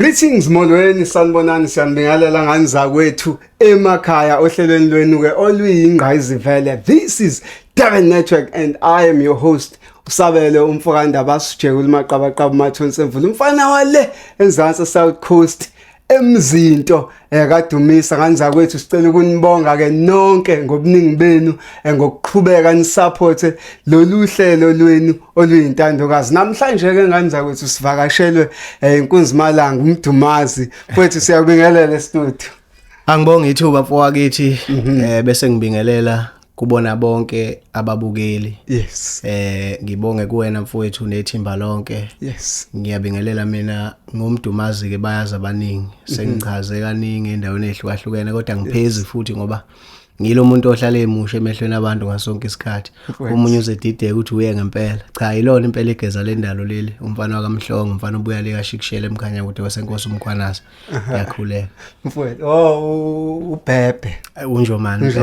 Greetings molweni sanibonani siyanibingelela ngani zakwethu emakhaya ohlelweni lwenu ke oluyingqayizivele. This is Durban Network and I am your host Usabele umfokanda basijekula maqabaqaba mathonsemvula umfana wale eNzansi South Coast emzinto kadumisa ngani zakwethu sicela ukunibonga ke nonke ngobuningi benu ngokuqhubeka nisupport lolu hlelo lwenu oluyintandokazi. Namhlanje ke ngani zakwethu sivakashelwe inkunzi malanga umdumazi futhi siyabingelela studio. Angibonga ithuba mfowakithi bese ngibingelela kubona bonke ababukeli. Yes. Ngibonge kuwena mfowethu nethimba lonke. Yes. Ngiyabingelela mina ngomdumazi ke bayazi abaningi. Sengichaze kaningi endaweni ehlukahlukene kodwa ngiphezi futhi ngoba ngilo muntu ohlala emusha emehlweni abantu ngasonke isikhathi. Umunye uzedideka ukuthi uye ngempela. Cha ilona impela igeza lendalo leli. Umfana wakaMhlongo, umfana obuya le kaShikishela emkhanya ukuthi wasenkosi umkhwanazi. Yakhuleka. Mfowethu ubhebhe unjomani.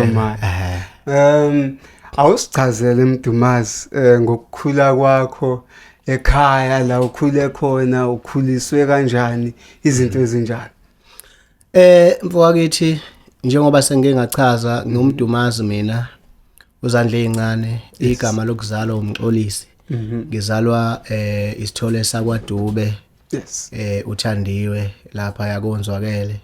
Awusichazele mdumazi ngokukhula kwakho ekhaya la ukhule khona, ukhuliswe kanjani, izinto ezinjani? Mfowakithi njengoba sengingachaza ngumdumazi mina uzandla ezincane igama lokuzalwa umxolisi. Ngizalwa isithole sakwaDube. Yes. Uthandiwe lapha yakonzwakele.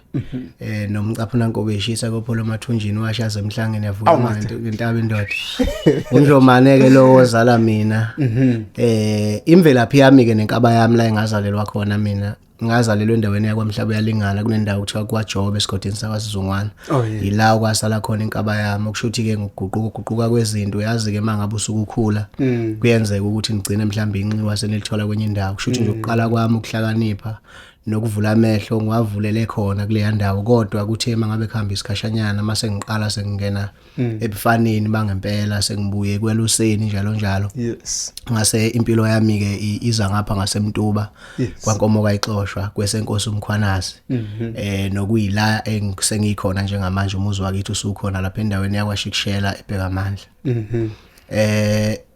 Nomcapho nankobeshisa kopholo mathunjini washaza emhlangeni yavuka manje intaba indoda. Unjomane ke lo ozala mina. Imvelaphi yami ke nenkaba yami la engazalelwa khona mina. Ngazalelwa endaweni yakwaMhlaba yalingana kunendawo kuthiwa kwaJobe esigodini sakwaSizungwana. Ila kwasala khona inkaba yami okushuthi ke ngokuguquka kwezinto yazi ke mangabe usukukhula kuyenzeka ukuthi ngigcine mhlawumbe inxiwa senilithola kwenye indawo kushuthi nje ukuqala kwami ukuhlakanipha nokuvula amehlo ngiwavulele khona kule ndawo kodwa kuthe mangabe khamba isikhashanyana mase ngiqala sengingena ebufaneni bangempela sengibuye kweluseni njalo. Yes. Ngase impilo yami ke iza ngapha ngasemntuba kwankomo kayixoshwa kwesenkosi umkhwanazi. Nokuyila engisengikhona njengamanje umuzi wakithi usukhona lapha endaweni yakwaShikishela eBhekamandla.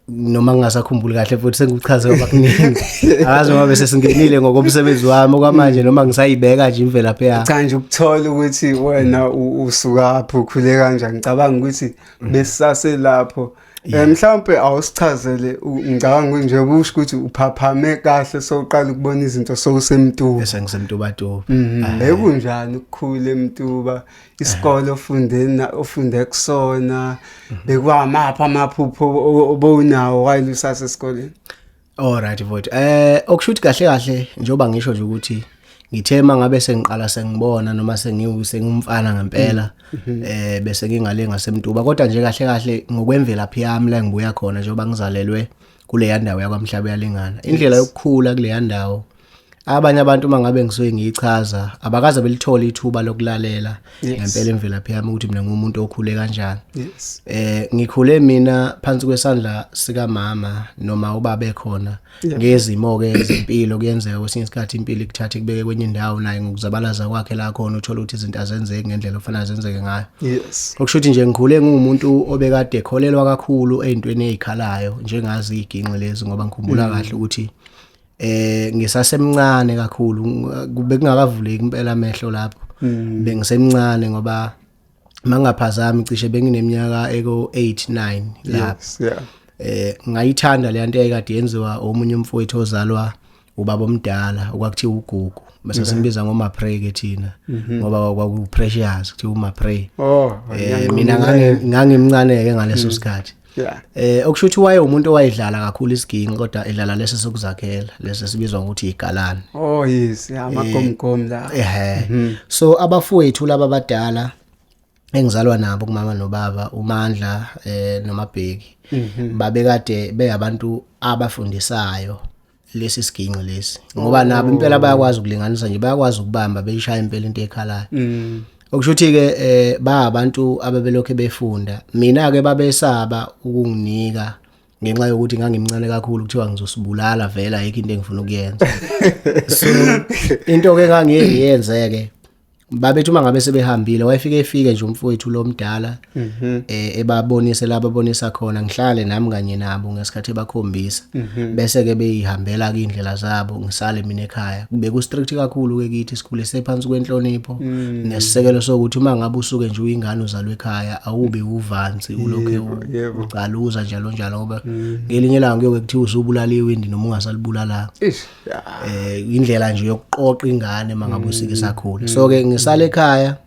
Noma ngingasakhumbuli kahle futhi sengichaze ngoba kuningi akazi ngoba bese singenile ngokomsebenzi wami okwamanje noma ngisayibeka nje imvelaphi yakhe. Cha nje ukuthola ukuthi wena usuka lapho ukhule kanjani ngicabanga ukuthi besase lapho mhlawumbe awusichazele ngicabanga nje ubusho ukuthi uphaphame kahle soqala ukubona izinto sowusemtuba. Bese ngisemtuba tu. Bekunjani ukukhula emtuba isikole ofunde kusona bekwamapha amaphupho obonawo while usase esikoleni? Alright vote. Okushuthi kahle njengoba ngisho nje ukuthi ngithema ngabe sengiqala sengibona noma sengumfana ngempela bese ngingale ngasemtuba kodwa nje kahle ngokwemvelaphi yami la ngibuya khona njengoba ngizalelwe kule ndawo yakwaMhlaba yalingana. Indlela yokukhula kule ndawo abanye abantu mangabe ngisuke ngiyichaza abakaze belithola ithuba lokulalela ngempela imvelaphi yami ukuthi mina ngumuntu okhule kanjani. Yes. Ngikhule mina phansi kwesandla sika mama noma ubaba ekhona ngezimo ke ezempilo kuyenzeka kwesinye isikhathi impilo ikuthatha kubeke kwenye indawo naye ngokuzabalaza kwakhe la khona uthola ukuthi izinto azenzeki ngendlela ofanele zenzeke ngayo. Yes. Okushuthi nje ngikhule ngumuntu obekade ekholelwa kakhulu ezintweni ezikhalayo njengazi iginqe lezi ngoba ngikhumbula kahle ukuthi ngisasemncane kakhulu bekungakavuleki impela amehlo lapho bengisemncane ngoba mangaphazami cishe bengineminyaka eko-8-9 lapho. Ngayithanda le nto eyayikade yenziwa omunye umfowethu ozalwa ubaba omdala okwakuthiwa uGugu bese simbiza ngoMapre ke thina ngoba kwakuprecious kuthiwa uMapre. Mina ngangimncane ke ngaleso sikhathi. Okushuthi waye umuntu owayedlala kakhulu isiginqi kodwa edlala lesi sokuzakhela lesi sibizwa ukuthi igalani. Yes, amagomgom la. So abafowethu laba abadala engizalwa nabo kumama nobaba uMandla noMabheki babekade beyabantu abafundisayo lesi siginqi lesi ngoba nabo impela bayakwazi ukulinganisa nje bayakwazi ukubamba beyishaya impela into ekhalayo. Okushuthi ke abantu ababelokhe befunda mina ke babesaba ukunginika ngenxa yokuthi ngangimncane kakhulu kuthiwa ngizosibulala vela ayikho into engifuna ukuyenza. So into ke ngangiyenzeke babethu mangabe sebehambile efike nje umfowethu lo mdala ebabonise lababonisa khona ngihlale nami kanye nabo ngesikhathi ebakhombisa bese ke beyihambela ke indlela zabo ngisale mina ekhaya kube ku strict kakhulu ke kithi sikhule sephansi kwenhlonipho nesisekelo sokuthi uma ngabe usuke nje uyingane uzalwe ekhaya awube uvanzi ulokhe ucaluza njalo ngoba ngelinye ilanga kuyoke kuthiwa usubulaliwe indi noma ungasalibulala indlela nje yokuqoqa ingane mangabe usike sakhula so ke ngisale ekhaya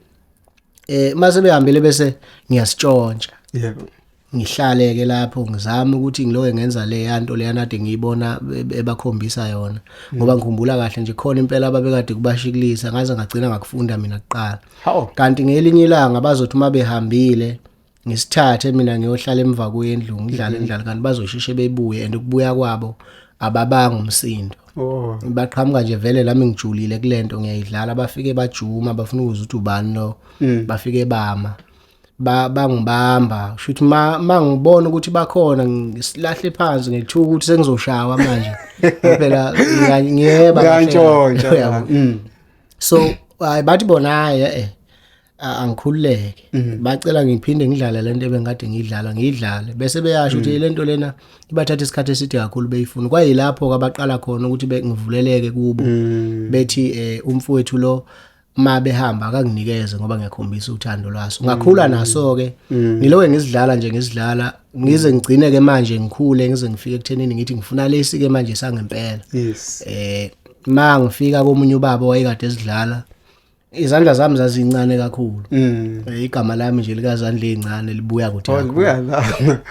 mase behambile bese ngiyasitshontsha ngihlale ke lapho ngizama ukuthi ngiloke ngenza le yanto le yanade ngiyibona ebakhombisa yona ngoba ngikhumbula kahle nje khona impela ababekade kubashiklisa ngaze ngagcina ngakufunda mina kuqala kanti ngelinye ilanga bazothi uma behambile ngisithathe mina ngiyohlala emva kwendlu ngidlale kanti bazoshishe bebuye and ukubuya kwabo ababanga umsindo baqhamuka nje vele lami ngijulile kulento ngiyayidlala bafike bajuma bafuna ukuza ukuthi ubani lo bafike bangibamba shuthi mangibona ukuthi bakhona ngisilahle phansi ngithuka ukuthi sengizoshawa manje phela ngiyeba ngantshontsha so bathi bona angikhululeke bacela ngiphinde ngidlale lento ebengade ngiyidlale bese beyasho ukuthi lento lena ibathatha isikhathi eside kakhulu beyifuna kwayilapho ke abaqala khona ukuthi ngivuleleke kubo bethi umfowethu lo ma behamba akanginikeze ngoba ngiyakhombisa uthando lwaso ngakhula naso ke ngiloke ngizidlala ngize ngigcine ke manje ngikhule ngize ngifike ekuthenini ngithi ngifuna lesi ke manje sangempela ma ngifika komunye ubaba wayekade esidlala izandla zami zazincane kakhulu igama lami nje likazandla ezincane libuya kuthi libuya la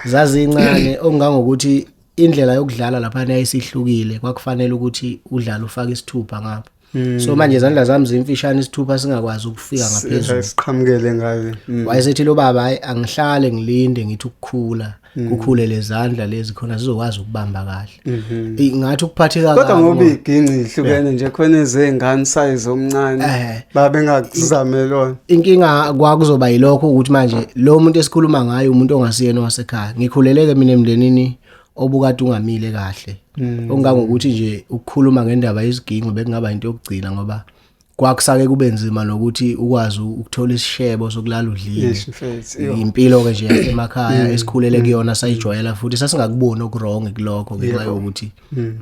zazincane ongangokuthi indlela yokudlala lapha yayisihlukile kwakufanele ukuthi udlala ufake isithupha ngapha so manje izandla zami zimfishane isithupha singakwazi ukufika ngaphezulu siqhamukele ngayo wayesethi lo baba hayi angihlale ngilinde ngithi ukukhula kukhule lezandla lezi khona sizokwazi ukubamba kahle ngathi ukuphatheka kodwa ngoba iginci ihlukene nje khona ezengane size omncane babe ngakuzamelona inkinga kwakuzoba yilokho ukuthi manje lo muntu esikhuluma ngayo umuntu ongasiyena wasekhaya ngikhuleleke mina emndenini obukade ungamile kahle ongangokuthi nje ukukhuluma ngendaba yeziginqo bekungaba into yokugcina ngoba kwakusake kube nzima nokuthi ukwazi ukuthola isishebo sokulala udlile impilo ke nje emakhaya esikhulele kuyona sayijwayela futhi sasingakuboni okurong kulokho ngenxa yokuthi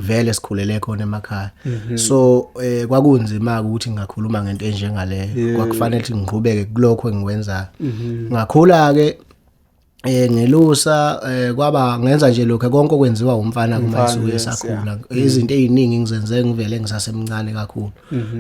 vele sikhulele khona emakhaya so kwakunzima ukuthi ngakhuluma ngento enjengaleyo kwakufanele ukuthi ngiqhubeke kulokho engikwenza ngakhula ke ngelusa kwaba ngenza nje lokho konke okwenziwa umfana kuma isuke esakhula izinto eziningi ngizenze ngivele ngisasemncane kakhulu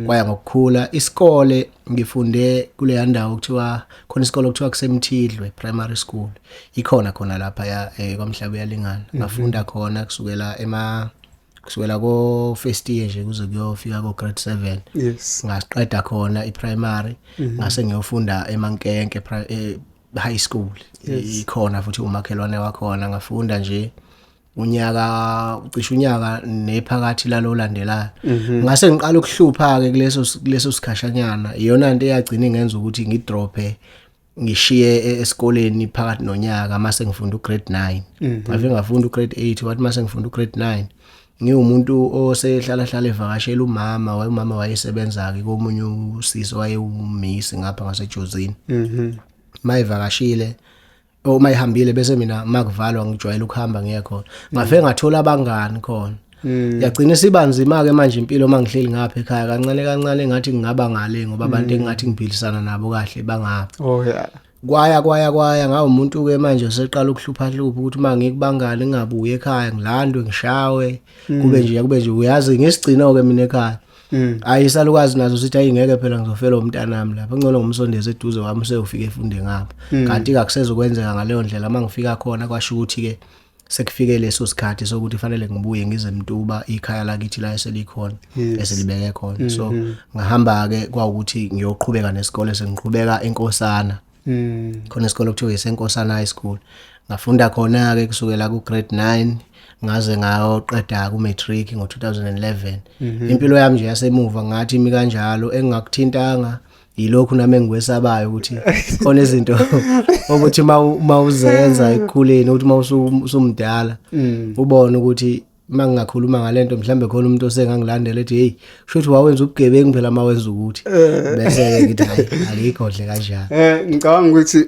kwaya ngokukhula isikole ngifunde kule yandawo kuthiwa khona isikole kuthiwa kusemthidlwe primary school ikhona khona lapha kwaMhlaba yalingana ngafunda khona kusukela ko first year nje kuze kuyofika ko grade 7 ngasiqeda khona iPrimary ngase ngiyofunda eMankenke high school ikhona futhi umakhelwane wakhona ngafunda nje cishe unyaka nephakathi lalo landelayo ngase ngiqala ukuhlupha ke kuleso sikhashanyana iyona into eyagcina ingenza ukuthi ngidrope ngishiye esikoleni phakathi nonyaka mase ngifunda ugrade 9 ngafunda ugrade 8 wathi mase ngifunda ugrade 9 ngiwumuntu osehlala evakashela umama wayesebenza ke komunye usisi wayewumisi ngapha ngaseJozini mayivakashile mayihambile bese mina makuvalwa ngijwayela ukuhamba ngiyekhona ngafike ngathola abangani khona yagcina sibanzima ke manje impilo mangihleli ngapha ekhaya kancane ngathi ngingaba ngale ngoba abantu engathi ngiphilisana nabo kahle bangapha kwaya ngawo umuntu ke manje useqala ukuhlupha ukuthi mangikubangani ngingabuye ekhaya ngilandwe ngishawe kube nje uyazi ngesigcino ke mina ekhaya ayisalukazi nazo sithi ayingeke phela ngizofela umntanami lapha ngcono ngumsondeze eduze wami seyofika efunde ngapha kanti akusezokwenzeka ngaleyo ndlela mangifika khona kwasho ukuthi ke sekufike leso sikhathi sokuthi fanele ngibuye ngize Mtuba ikhaya lakithi la eselikhona eselibeke khona so ngahamba ke kwaukuthi ngiyoqhubeka nesikole sengiqhubeka eNkosana khona isikole kuthiwa iseNkosana High School ngafunda khona ke kusukela ku grade 9 ngaze ngayoqeda ku matric ngo2011 impilo yami nje yasemuva ngathi imi kanjalo engakuthintanga yilokhu nami engikwesabayo ukuthi khona izinto ukuthi mawuzenza ekukhuleni ukuthi mawusumdala ubone ukuthi mangingakhuluma ngalento mhlambe khona umuntu osengangilandela ethi hey shothi wawenza ubugebengu phela mawenza ukuthi bese ngithi hayi akikhodle kanjalo. Ngicabanga ukuthi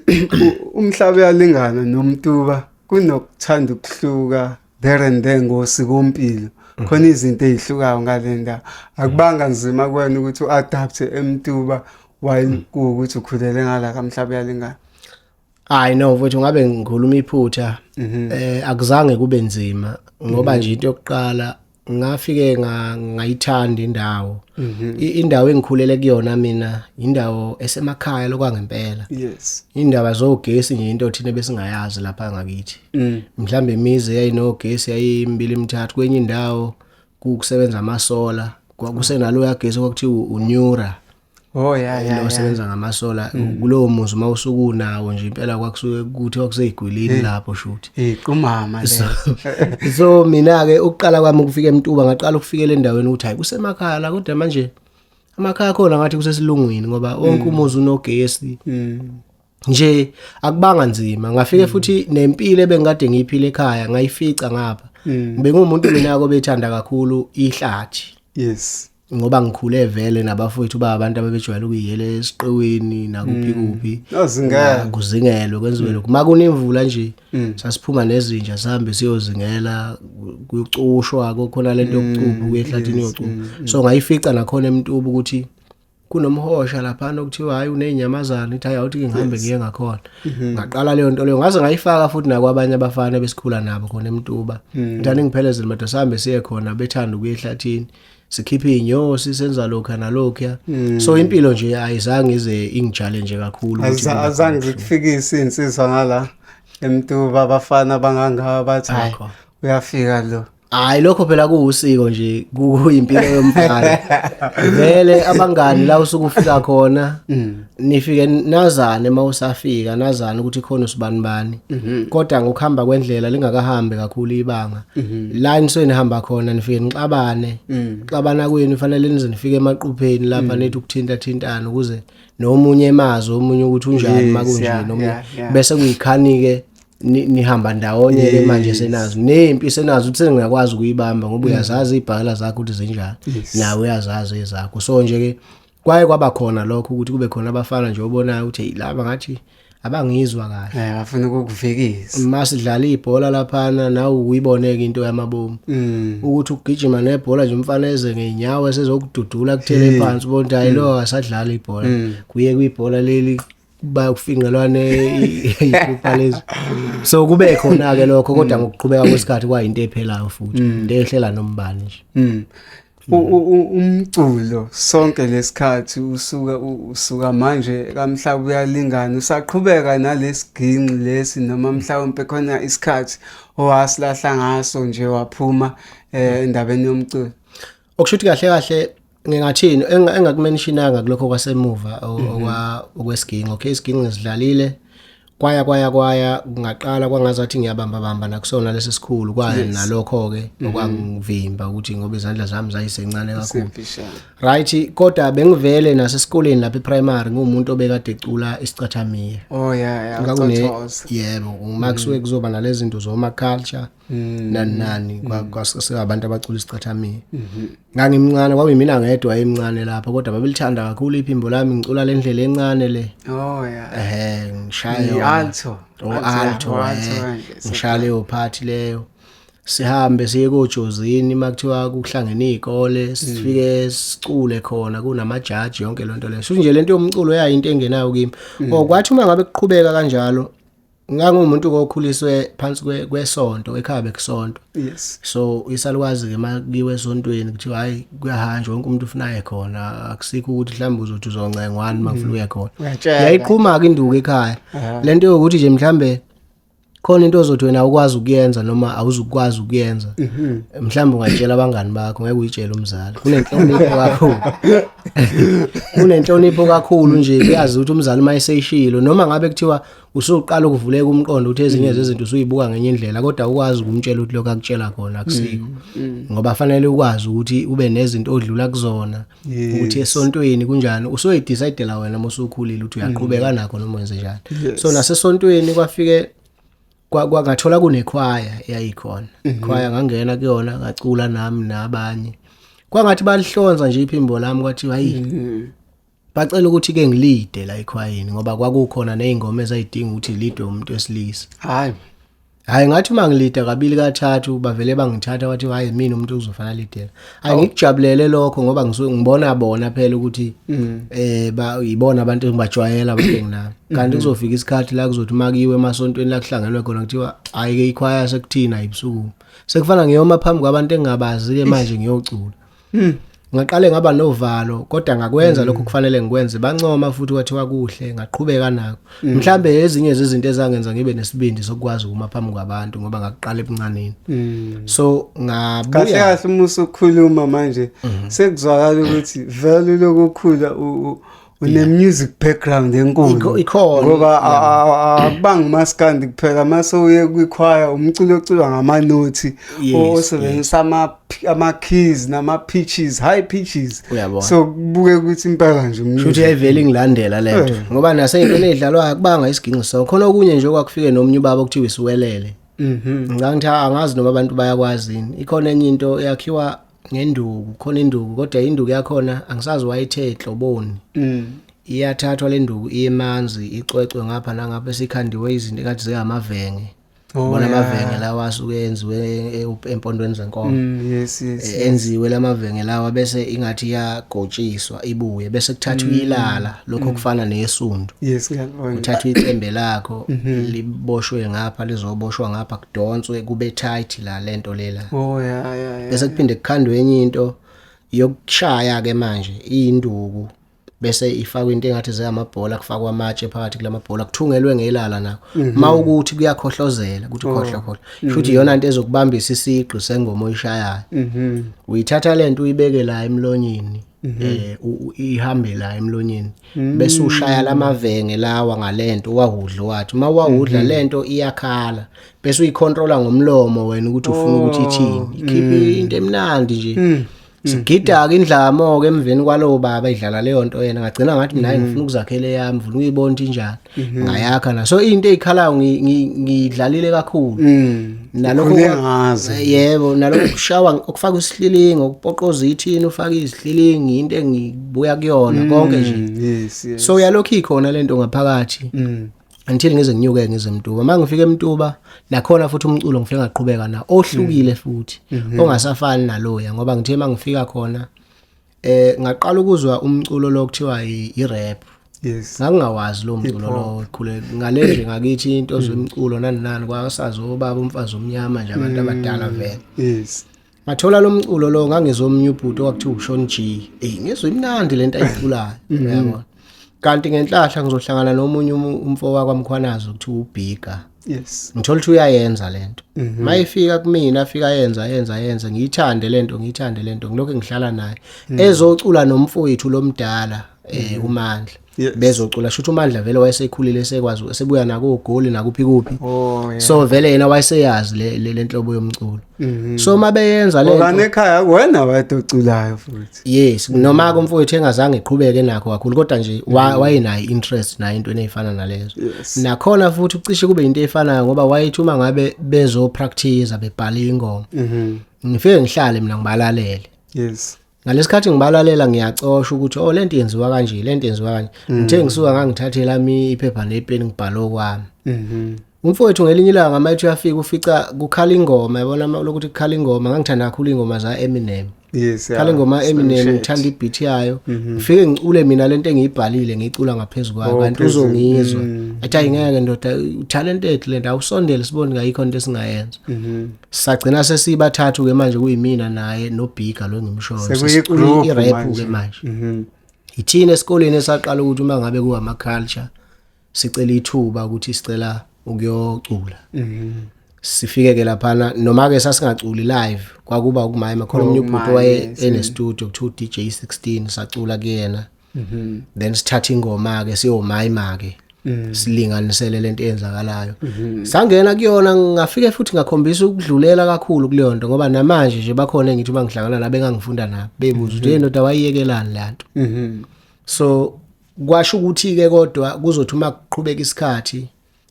umhlaba uyalingana nomtuba kunokuthanda ukuhluka there and there ngosikompilo. Khona izinto ezihlukayo ngalenda akubanga nzima kwena ukuthi uadapte emtuba while kuukuthi ukhulele ngala kamhlaba uyalingana. Hayi no mfowethu ngabe ngikhuluma iphutha akuzange kube nzima ngoba nje into yokuqala ngafike ngayithanda indawo. Indawo engikhulele kuyona mina indawo esemakhaya lokwangempela. Yes. Indaba zogesi nje into thina besingayazi lapha ngakithi. Mhlambe imizi yayinogesi yayimbili emithathu kwenye indawo kusebenza amasola kwakusenalo yagesi okuthiwa uNura. Oh yeah. Osebenza ngamasola kulowo muzi mawusuku nawo nje impela kwakusuke kuthi wakuseyigwilini lapho shoot. Qumama le. So mina ke ukuqala kwami ukufika eMtuba ngaqala ukufikela endaweni ukuthi hayi kusemakhaya la kodwa manje amakhaya khona ngathi kusesilungwini ngoba wonke umuzi unogesi. Nje akubanga nzima ngafike futhi nempilo ebengikade ngiyiphile ekhaya ngayifica ngapha. Bengumuntu mina obethanda kakhulu ihlathi. Yes. Ngoba ngikhule vele nabafowethu abantu ababejwayele ukuyiyele esiqeweni nakuphi kuzingelwe kwenziwe lokho makunemvula nje sasiphuma nezinja sihambe siyozingela kuyocushwa kokhona lento yokucupha kuyehlathini yocupa. So ngayifica nakhona eMtuba ukuthi kunomhosha lapha nokuthiwa hayi unezinyamazana ithi awuthi ngihambe ngiye ngakhona. Ngaqala leyo nto leyo ngaze ngayifaka futhi nakwabanye abafana besikhula nabo khona eMtuba. Ngithanda ngiphelezele madoda sihambe siye khona bethanda ukuyehlathini. Sikhiphe inyosi senza lokho nalokho. So impilo nje ayizange ize ingichallenge kakhulu ukuthi azange zikufikise insizwa ngala eMtuba abafana bangangaba bathi uyafika lo. Hayi lokho phela kuusiko nje kuyimpilo yomfana. Vele abangani la usuku ufika khona nifike nazane mawusafika nazane ukuthi khona usibani kodwa ngokuhamba kwendlela lingakahambe kakhulu ibanga la nisenihamba khona nifike nixabane xabana kwenu fanele nize nifike emaqhupheni lapha nethi ukuthinta thintana ukuze nomunye emazi omunye ukuthi unjani makunje nomunye bese kuyikhani ke nihamba ndawonye ke manje senazo nempi senazo uthi sengiyakwazi ukuyibamba ngoba uyazazi ibhakela zakho ukuthi zinjani nawe uyazazi ezakho. So nje ke kwaye kwaba khona lokho ukuthi kube khona abafana nje obonayo ukuthi laba ngathi abangizwa kahle bafuna ukukuvikisa masidlala ibhola laphana nawe uyiboneke into yamabomu ukuthi ugijima nebhola nje umfaneze ngeenyawo esezokududula kuthele phansi bonke hayi lo asadlala ibhola kuye kwibhola leli bakufingelwane iphupha lezi. So kube khona ke lokho kodwa ngokuqhubeka kwesikhathi kwayinto ephelayo futhi into ehlela nombani nje. Umculo sonke lesikhathi usuka manje kamhlaba uyalingana usaqhubeka nalesiginqi lesi noma mhlawumbe khona isikhathi owasilahla ngaso nje waphuma endabeni yomculo. Okushuthi kahle ngingathini engakumentionanga kulokho kwasemuva okwesiginqi. Okay isiginqi sidlalile kwaya ngaqala kwangazathi ngiyabamba nakusona lesi sikhulu kwaye nalokho ke okwangivimba ukuthi ngoba izandla zami zayisencane kakhulu. Right kodwa bengivele nasesikoleni lapha ePrimary ngumuntu obekade ecula isicathamiya. Oh yeah yebo uMaxwell kuzoba nalezi zinto zoma culture nani kwaseabantu abacula isicathamiya. Ngangimncane kwabe mina ngedwa emncane lapha kodwa babelithanda kakhulu iphimbo lami ngicula lendlela encane le. Oh yeah ngishaya alto ngishaya leyo party leyo sihambe siye koJozini makuthiwa kuhlangene izikole sifike sicule khona kunamajaji yonke lonto leyo. So nje lento yomculo yayinto engenayo kimi okwathi uma ngabe kuqhubeka kanjalo ngangumuntu okukhuliswe phansi kwesonto ekhaya bekusonto. Yes. So isalukazi ke makiwe esontweni kuthiwa hayi kuyahanjwa wonke umuntu ufunaye khona akusikho ukuthi mhlawumbe uzothi uzoncengwani makufuna uye khona. Yayiqhuma ke induku ekhaya. Lento yokuthi nje mhlambe khona into ozothi wena ukwazi ukuyenza noma awuzukwazi ukuyenza. Mhlawumbe ungayitshela abangani bakho ngeke uyitshele umzali. Kunenhlonipho kakhulu. Kunenhlonipho kakhulu nje uyazi ukuthi umzali mayeseyishilo noma ngabe kuthiwa usuqala ukuvuleka umqondo ukuthi ezinye zezinto usuyibuka ngenye indlela kodwa ukwazi ukumtshela ukuthi lokho akutshela khona akusikho. Ngoba fanele ukwazi ukuthi ube nezinto odlula kuzona ukuthi esontweni kunjani usoyidecide la wena mosukhulile ukuthi uyaqhubeka nakho noma wenze njani. So nasesontweni kwafike kwangathola kunekhwaya eyayikhona ikhwaya ngangena kuyona ngacula nami nabanye kwangathi balihlonza nje iphimbo lami kwathi hayi bacela ukuthi ke ngilide la ekhwayeni ngoba kwakukhona nezingoma ezayidinga ukuthi lidwe umuntu wesilisa hayi ngathi mangilida kabili kathathu bavele bangithatha wathi hayi mina umuntu uzofana lidela hayi ngikujabulele lokho ngoba ngibona bona phela ukuthi yibona abantu engibajwayela ababenginami kanti kuzofika isikhathi la kuzothi makiwe emasontweni la kuhlangenwe khona kuthiwa hayi ke ikhwaya sekuthina ibusuku sekufana ngiyoma phambi kwabantu engingabazi ke manje ngiyocula ngaqale ngaba novalo kodwa ngakwenza lokho kufanele ngikwenze bancoma futhi kwathiwa kuhle ngaqhubeka nako mhlambe ezinye izinto ezangenza ngibe nesibindi sokwazi ukuma phambi kwabantu ngoba ngakuqala ebuncaneni so ngabuya kahle umuso ukukhuluma manje sekuzwakala ukuthi vele lokukhula une music background enkulu ngoba akubangi maskandi kuphela mase uye kwikhwaya umculo oculwa ngamanothi osebenzisa ama keys nama pitches high pitches so kubuke ukuthi impela nje umuntu uthi ayivele ngilandela lento ngoba naseyintweni edlalwa akubanga isiginqi so khona okunye nje okwakufike nomnye ubaba okuthiwa isiwelele ngithi angazi noma abantu bayakwazi ikhona enye into yakhiwa ngenduku khona induku kodwa induku yakhona angisazi wayithe ehloboni iyathathwa le nduku iyemanzi icwecwe ngapha nangapha esikhandiwe izinto engathi zingamavenge bona amavenge lawa asuke enziwe empondweni zenkomo enziwe lamavenge lawa bese ingathi iyagotshiswa ibuye bese kuthathwa ilala lokho kufana nesundu kuthathwa icembe lakho liboshwe ngapha lizoboshwa ngapha kudonswe kube tight la lento lela bese kuphinde kukhandwe enye into yokushaya ke manje induku bese ifakwe into engathi zeyamabhola kufakwa amatshe phakathi kulamabhola kuthungelwe ngelala nako mawukuthi kuyakhohlozela ukuthi ukhohlokhohlo futhi iyona into ezokubambisa isiqi sengoma oyishayayo uyithatha lento uyibeke la emlonyeni ihambe la emlonyeni bese ushaya lamavenge lawa ngalento wahudla wathi mawahudla lento iyakhala bese uyicontrola ngomlomo wena ukuthi ufuna ukuthi ithini ikhiphe into emnandi nje sigida ke indlamo ke emveni kwalo baba idlala leyo nto yena ngagcina ngathi mina ngifuna ukuzakhela yami ngifuna ukuyibona into injani ngayakha na so into ezikhalayo ngidlalile kakhulu nalokho yebo nalokho kushawa okufaka isihlilingi okupoqoza ithini ufaka izihlilingi into engibuya kuyona konke nje so yalokho ikhona lento ngaphakathi until ngize nginyuke ngizemtuba mangifika emtuba nakhona futhi umculo ngifike ngaqhubeka na ohlukile futhi ongasafani naloya ngoba ngithe mangifika khona ngaqala ukuzwa umculo lo kuthiwa i-rap ngangingawazi lo mculo lo khule ngale nje ngakithi into zomculo nani kwasazi obaba umfazi omnyama nje abantu abadala vele ngathola lo mculo lo ngangizomnye ubhuti okuthiwa uSean G ngizwe imnandi lento ayiculayo uyabona kanti ngenhlahla ngizohlangana nomunye umfowabo kwaMkhwanazi ukuthiwa uBhika ngithola ukuthi uyayenza lento mayifika kumina afika yenza ngiyithande lento ngilokho ngihlala naye ezocula nomfowethu lomdala uMandla bezocula shuthi uMandla vele wayesekhulile esekwazi esebuya nako ugoli nakuphi kuphi so vele yena wayeseyazi le nhlobo yomculo so mabeyenza lento okane ekhaya wena wayedoculayo futhi yes noma ke umfowethu engazange eqhubeke nakho kakhulu kodwa nje wayenayo interest nayo into eneyifana nalezo nakhona futhi ucishe kube into efanayo ngoba wayethuma ngabe bezo practice bebhala ingoma ngifike ngihlale mina ngibalalele ngalesikhathi ngibalalela ngiyacosha ukuthi lento yenziwa kanje ngithe ngisuka ngangithathela iphepha nepeni ngibhala okwami umfowethu ngelinye ilanga mayithi uyafika ufica kukhala ingoma yabona lokuthi kukhala ingoma ngangithanda kakhulu ingoma za Eminem khala ingoma Eminem ngithanda ibeat yayo ngifike ngicule mina lento engiyibhalile ngicula ngaphezulu kwayo kanti uzongizwa athi ayingeke ndoda talented lento awusondele sibone ngayikho into esingayenza sagcina sesibathathu ke manje kuyimina naye noBhika lo ngimshoyo sesicula irap ke manje ithina esikoleni esaqala ukuthi uma ngabe kuhama culture sicela ithuba ukuthi sicela ukuyocula sifike ke lapha noma ke sasingaculi live kwakuba ukumayima khona umnye ubhuti waye ene studio kuthiwa DJ 16 sacula kuyena then sithatha ingoma ke siyomayima ke silinganisele lento eyenzakalayo sangena kuyona ngafike futhi ngakhombisa ukudlulela kakhulu kuleyo nto ngoba namanje nje bakhona ngithi bangihlangana nabe ngangifunda nabo bebuza ukuthi yena wayiyekelani lanto so kwasho ukuthi ke kodwa kuzothi uma kuqhubeka isikhathi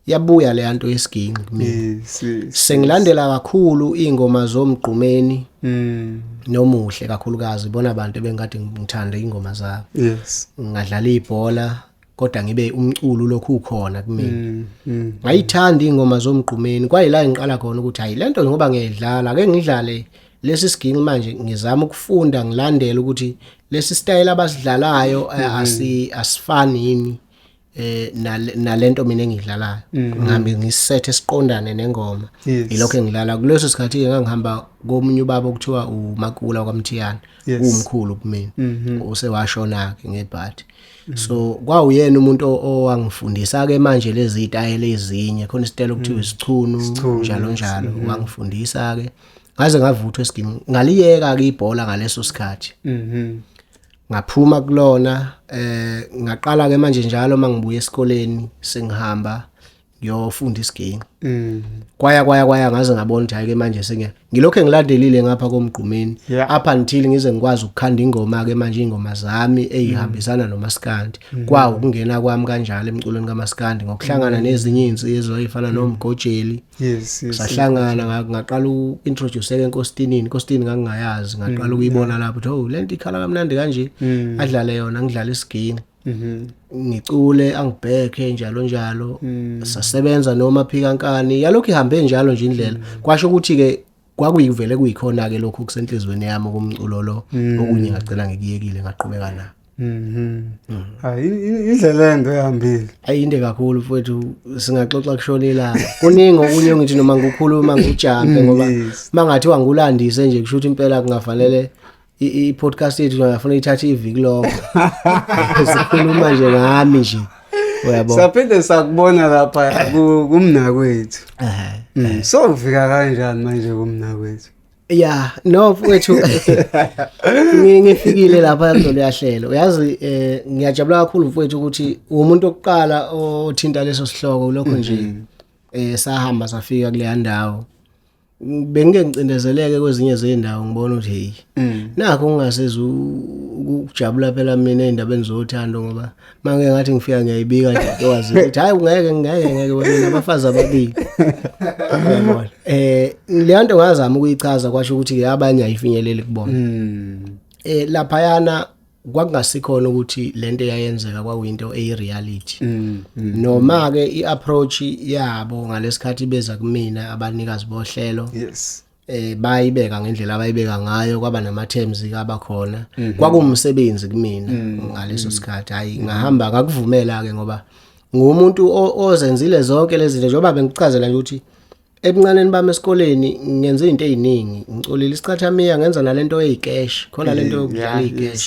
yabuya le nto yesiginci kimi sengilandela kakhulu ingoma zomgqumeni nomuhle kakhulukazi bona abantu bengikade ngithanda ingoma zabo ngadlala ibhola kodwa ngibe umculo lokhu ukhona kimi ngayithanda ingoma zomgqumeni kwayila ngiqala khona ukuthi hayi lento ngoba ngiyidlala ake ngidlale lesi siginci manje ngizama ukufunda ngilandela ukuthi lesi style abasidlalayo asifani yini nalento mina engidlalayo ngihambe ngisethe siqondane nengoma ilokho engidlala kuleso sikhathi ngangihamba komunye ubaba okuthiwa uMakula kwaMthiyana umkhulu kumina usewashona ke ngebhadi so kwawuyena umuntu owangifundisa ke manje lezi zitayile ezinye khona isitelo okuthiwa isichunu njalo njalo wangifundisa ke ngaze ngavuthwa esiginci ngaliyeka ke ibhola ngaleso sikhathi ngaphuma kulona ngaqala ke manje njalo mangibuya esikoleni sengihamba ngiyofunda isiginci kwaya ngaze ngabona ukuthi hayi ke manje ngilokho engilandelile ngapha komgqumeni up until ngize ngikwazi ukukhanda ingoma ke manje ingoma zami ezihambisana nomaskandi kwawo ukungena kwami kanjalo emculweni kaMaskandi ngokuhlangana nezinye izinsizwa ezifana noMgojeli sahlangana ngaqala uintroduce ke enkostinini ngangingayazi ngaqala ukuyibona lapho ukuthi lento ikhala kamnandi kanje adlale yona ngidlala isiginci ngicule angibheke njalo sasebenza noma phikankani yalokho ihambe njalo nje indlela kwasho ukuthi ke kwakuyivele kuyikhona ke lokho kusenhlizweni yami kumculo lo okunye ngagcina ngikiyekile ngaqhubeka na hayi indlela endo ehambile ayinde kakhulu mfowethu singaxoxa kushonela kuningi okunye ngithi noma ngikhuluma ngijampe ngoba mangathiwa ngulandise nje kusho ukuthi impela kungafanele i-podcast yethu ngiyafuna ithathe iviki lonke sikhuluma nje ngami nje uyabona saphinde sakubona lapha kumnakwethu so ufika kanjani manje kumnakwethu no mfowethu ngifikile lapha kulo yahlelo uyazi ngiyajabula kakhulu mfowethu ukuthi umuntu oqala othinta leso sihloko lokho nje sahamba safika kule ndawo bengike ngicindezeleke kwezinye zezindawo ngibona ukuthi hey nakho ngingasezi ukujabula phela mina endabeni zothando ngoba manje ngathi ngifika ngiyayibika nje wazi ukuthi hayi ngeke wena abafazi ababili yabona le nto ngazama ukuyichaza kwasho ukuthi ke abanye ayifinyeleli kubona lapha yana kwakungasikhona ukuthi lento yayenzeka kwakuyinto eyireality noma ke iapproach yabo ngalesikhathi beza kumina abanikazi bohlelo bayibeka ngendlela abayibeka ngayo kwaba nama terms abakhona kwakumsebenzi kumina ngaleso sikhathi hayi ngahamba ngakuvumela ke ngoba ngumuntu ozenzile zonke lezi zinto njengoba bengichazela nje ukuthi ebuncaneni bami esikoleni ngenze izinto eziningi ngicolile isicathamiya ngenza nalento eyicash khona lento yokudlala icash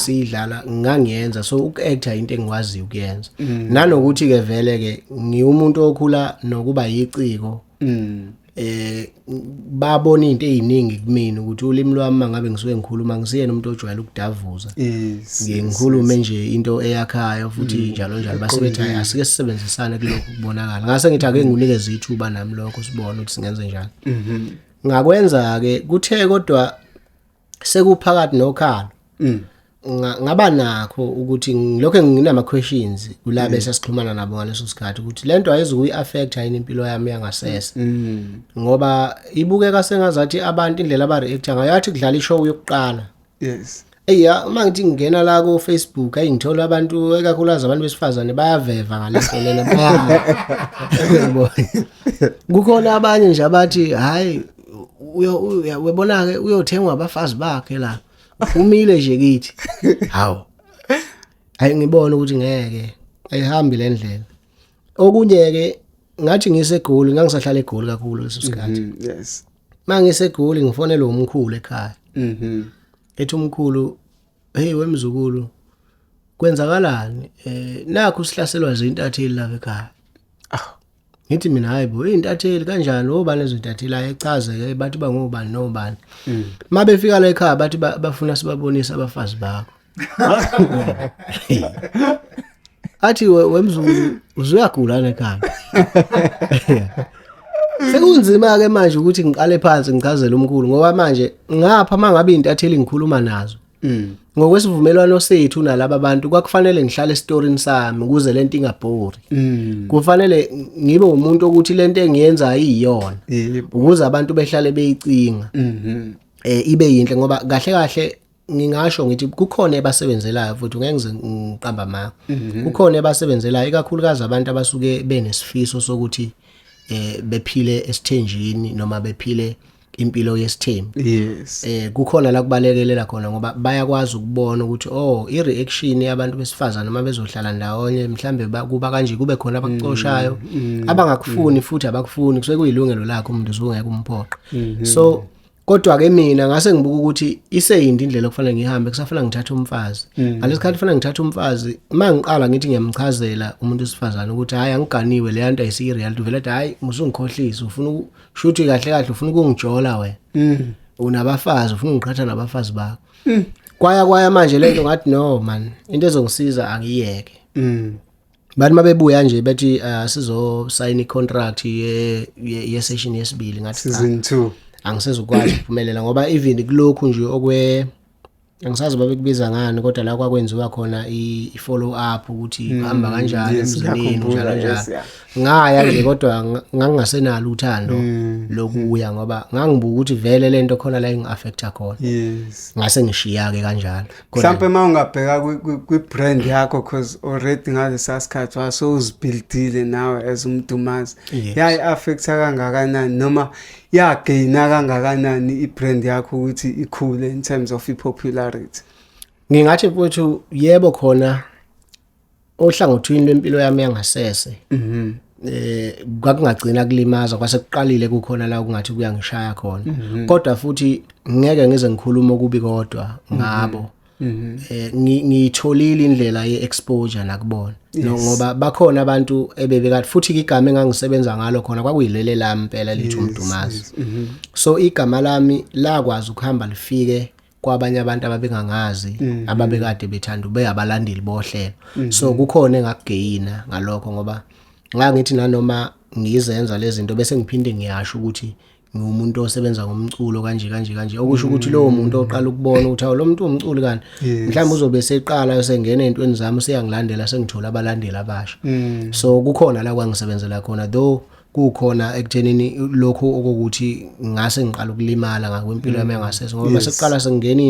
sidlala ngangiyenza so uku-acta into engikwazi ukuyenza nanokuthi ke vele ke ngiumuntu okhula nokuba yiciko babona izinto eziningi kumina ukuthi ulimi lwami mangabe ngisuke ngikhuluma ngisiyena umuntu ojwayele ukudavuza ngikhulume nje into eyakhayo futhi njalo basebethi asike sisebenzisane kuloko kubonakala ngase ngithi ake nginikeze ithuba nami lokho sibone ukuthi singenze njani ngakwenza ke kuthe kodwa sekuphakathi nokhalo ngaba nakho ukuthi ngilokho nginama questions kulabe sasixhumana nabo ngaleso sikhathi ukuthi lento ayizukuyi affect yini impilo yami yangasese ngoba ibukeka sengazathi abantu indlela aba react ngayo yathi kudlala ishow yokuqala uma ngithi ngingena la ku Facebook ngithola abantu ekakhulukazi abantu besifazane bayaveva ngaleso lena bayabona kukhona abanye nje abathi hayi uyabona ke uyothengwa abafazi bakhe la umile nje kithi hawo ayi ngibona ukuthi ngeke ayihambi le ndlela okunye ke ngathi ngisegoli ngangisahlala eGoli kakhulu leso sikhathi mangisegoli ngifonela umkhulu ekhaya ethi umkhulu hey wemzukulu kwenzakalani nakho sihlaselwa izintatheli la ekhaya ngithi mina hayibo izintatheli kanjani obani lezintatheli ayechaze ke bathi bangobani nobani mabefika la ekhaya bathi bafuna sibabonise abafazi bakho athi wemzulu uzuyagulana ekhaya sekunzima ke manje ukuthi ngiqale phansi ngichazele umkhulu ngoba manje ngapha mangabe izintatheli ngikhuluma nazo ngokwesivumelwano sethu nalabo bantu kwakufanele ngihlale esitorini sami ukuze lento ingabhori kufanele ngibe umuntu ukuthi lento engiyenza ayiyona ukuze abantu behlale beyicinga ibe yinhle ngoba kahle kahle ngingasho ngithi kukhona ebasebenzelayo futhi ngeke ngize ngiqamba ama kukhona ebasebenzelayo ikakhulukazi abantu abasuke benesifiso sokuthi bephile esithenjini noma bephile impilo yesithembu. Yes. Kukhona la kubalekelela khona ngoba bayakwazi ukubona ukuthi i-reaction yabantu besifazana noma bezohlala ndawonye mhlambe kuba kanje kube khona abakuxoshayo abangakufuni futhi abakufuni kusuke kuyilungelo lakho umuntu uzungeke umphoqa. So kodwa ke mina ngase ngibuka ukuthi iseyindi indlela okufanele ngihambe kusafanele ngithathe umfazi. Ngalesikhathi kufanele ngithathe umfazi mangiqala ngithi ngiyamchazela umuntu wesifazana ukuthi hayi angiganiwe le nto ayisi reality vele athi hayi musungikhohlisa ufuna ushuthi kahle kahle ufuna ukungijola wena. Unabafazi ufuna ungiqhatha nabafazi bakho. Kwaya manje lento ngathi no man into ezongisiza angiyeke. Bathi mabebuya nje bethi sizo sign icontract ye session yesibili ngathi season 2 angisezukwazi ukuphumelela ngoba even kulokhu nje angisazi babekubiza ngani kodwa la kwakwenziwa khona i-follow up ukuthi hamba kanjani emzini njalo ngaya nje kodwa ngangingasenalo uthando lokuya ngoba ngangibuka ukuthi vele lento khona la ingi-affecta khona. Yes. Ngase ngishiya ke kanjalo mhlawumbe mawungabheka kwi-brand yakho cause already ngalesa sikhathi wasuzibhildile nawe as umdumazi yayi-affecta kangakanani noma yagaina kangakanani i-brand yakho ukuthi ikhule in terms of i-popularity? Ngingathi mfowethu yebo khona ohlangothini lwempilo yami yangasese kwakungagcina kulimaza kwase kuqalile kukhona la kungathi kuyangishaya khona kodwa futhi ngeke ngize ngikhuluma okubi kodwa ngabo ngitholile indlela ye-exposure nakubona ngoba bakhona abantu ebebekathi futhi igama engangisebenza ngalo khona kwakuyilele lami impela lithi umdumazi. So igama lami lakwazi ukuhamba lifike kwabanye abantu ababengangazi ababekade bethanda ube abalandeli bohlelo. So kukhona engakugeyina ngalokho ngoba ngangithi nanoma ngizenza lezi zinto bese ngiphinde ngiyasho ukuthi ngumuntu osebenza ngomculo kanje okusho ukuthi lowo muntu oqala ukubona ukuthi lo muntu umculi kanti mhlawumbe uzobe seqala sengena ezintweni zami seyangilandela sengithola abalandeli abasha. So kukhona la kwangisebenzela khona though kukhona ekuthenini lokho okokuthi ngase ngiqala ukulimala ngakwempilo yami yangasese ngoba mase sengena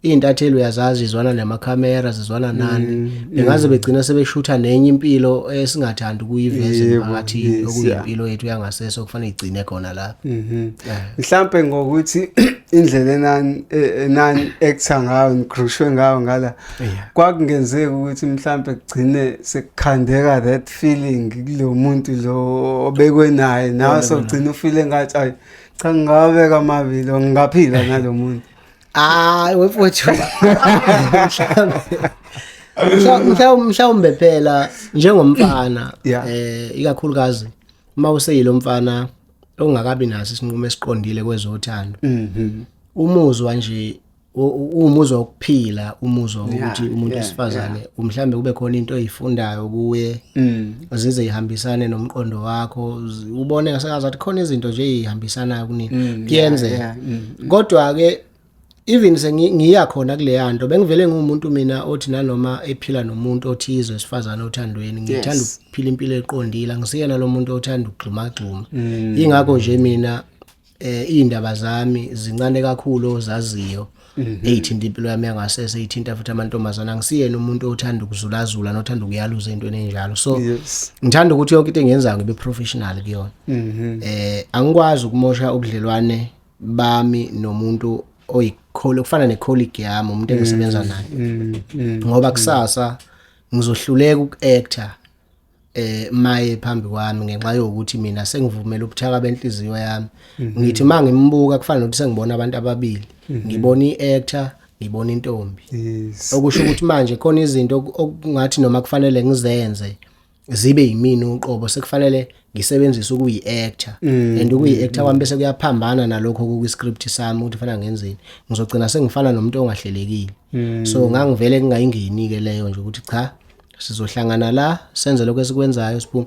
iy'ntatheli uyazazi izwana namakhamera zizwana nani bengaze begcina sebeshutha nenye impilo esingathanda ukuyiveza emphakathini okuyimpilo yethu yangasese okufanele igcine khona lapha. Mhlambe ngokuthi indlela enani actor ngayo ngikrushwe ngayo ngala kwakungenzeka ukuthi mhlambe kugcine sekukhandeka that feeling kulo muntu lo obekwe naye nawe sogcina ufile ngathi ayi cha ngingabeka amabili ngingaphila nalomuntu. Wefowethu mhlawumbe phela njengomfana ikakhulukazi mawuseyilo mfana ongakabi naso isinqumo esiqondile kwezothando umuzwa nje umuzwa wokuphila umuzwa ukuthi umuntu wesifazane mhlambe kube khona into oyifundayo kuye zize ihambisane nomqondo wakho ubone ngasekazathi khona izinto nje ezihambisanayo kunini kuyenzeka kodwa ke even sengiya khona kule yanto bengivele ngumuntu mina othi nanoma ephila nomuntu othize esifazane othandweni ngithanda ukuphila impilo eqondile ngisiyena lo muntu othanda ukugxuma ingakho nje mina indaba zami zincane kakhulu ozaziyo eyithinta impilo yami yangasese eyithinta futhi amantombazana ngisiyena umuntu othanda ukuzulazula nothanda ukuyaluza into enjalo. So ngithanda ukuthi yonke into engiyenzayo ngibe professional kuyona. Angikwazi ukumosha ubudlelwane bami nomuntu kufana ne-colleague yami umuntu engisebenza naye ngoba kusasa ngizohluleka uku-actor maye phambi kwami ngenxa yokuthi mina sengivumela ubuthaka benhliziyo yami ngithi mangimbuka kufana nokuthi sengibona abantu ababili ngibona i-actor ngibona intombi okusho ukuthi manje khona izinto okungathi noma kufanele ngizenze zibe yimini uqobo sekufanele ngisebenzise ukuyi-actor and ukuyi-actor kwami bese kuyaphambana nalokho ku-script sami ukuthi fanele ngenzeni ngizogcina sengifana nomuntu ongahlelekile. So ngangivele kungayingeni-ke leyo nje ukuthi cha sizohlangana la senze lokho esikwenzayo siphume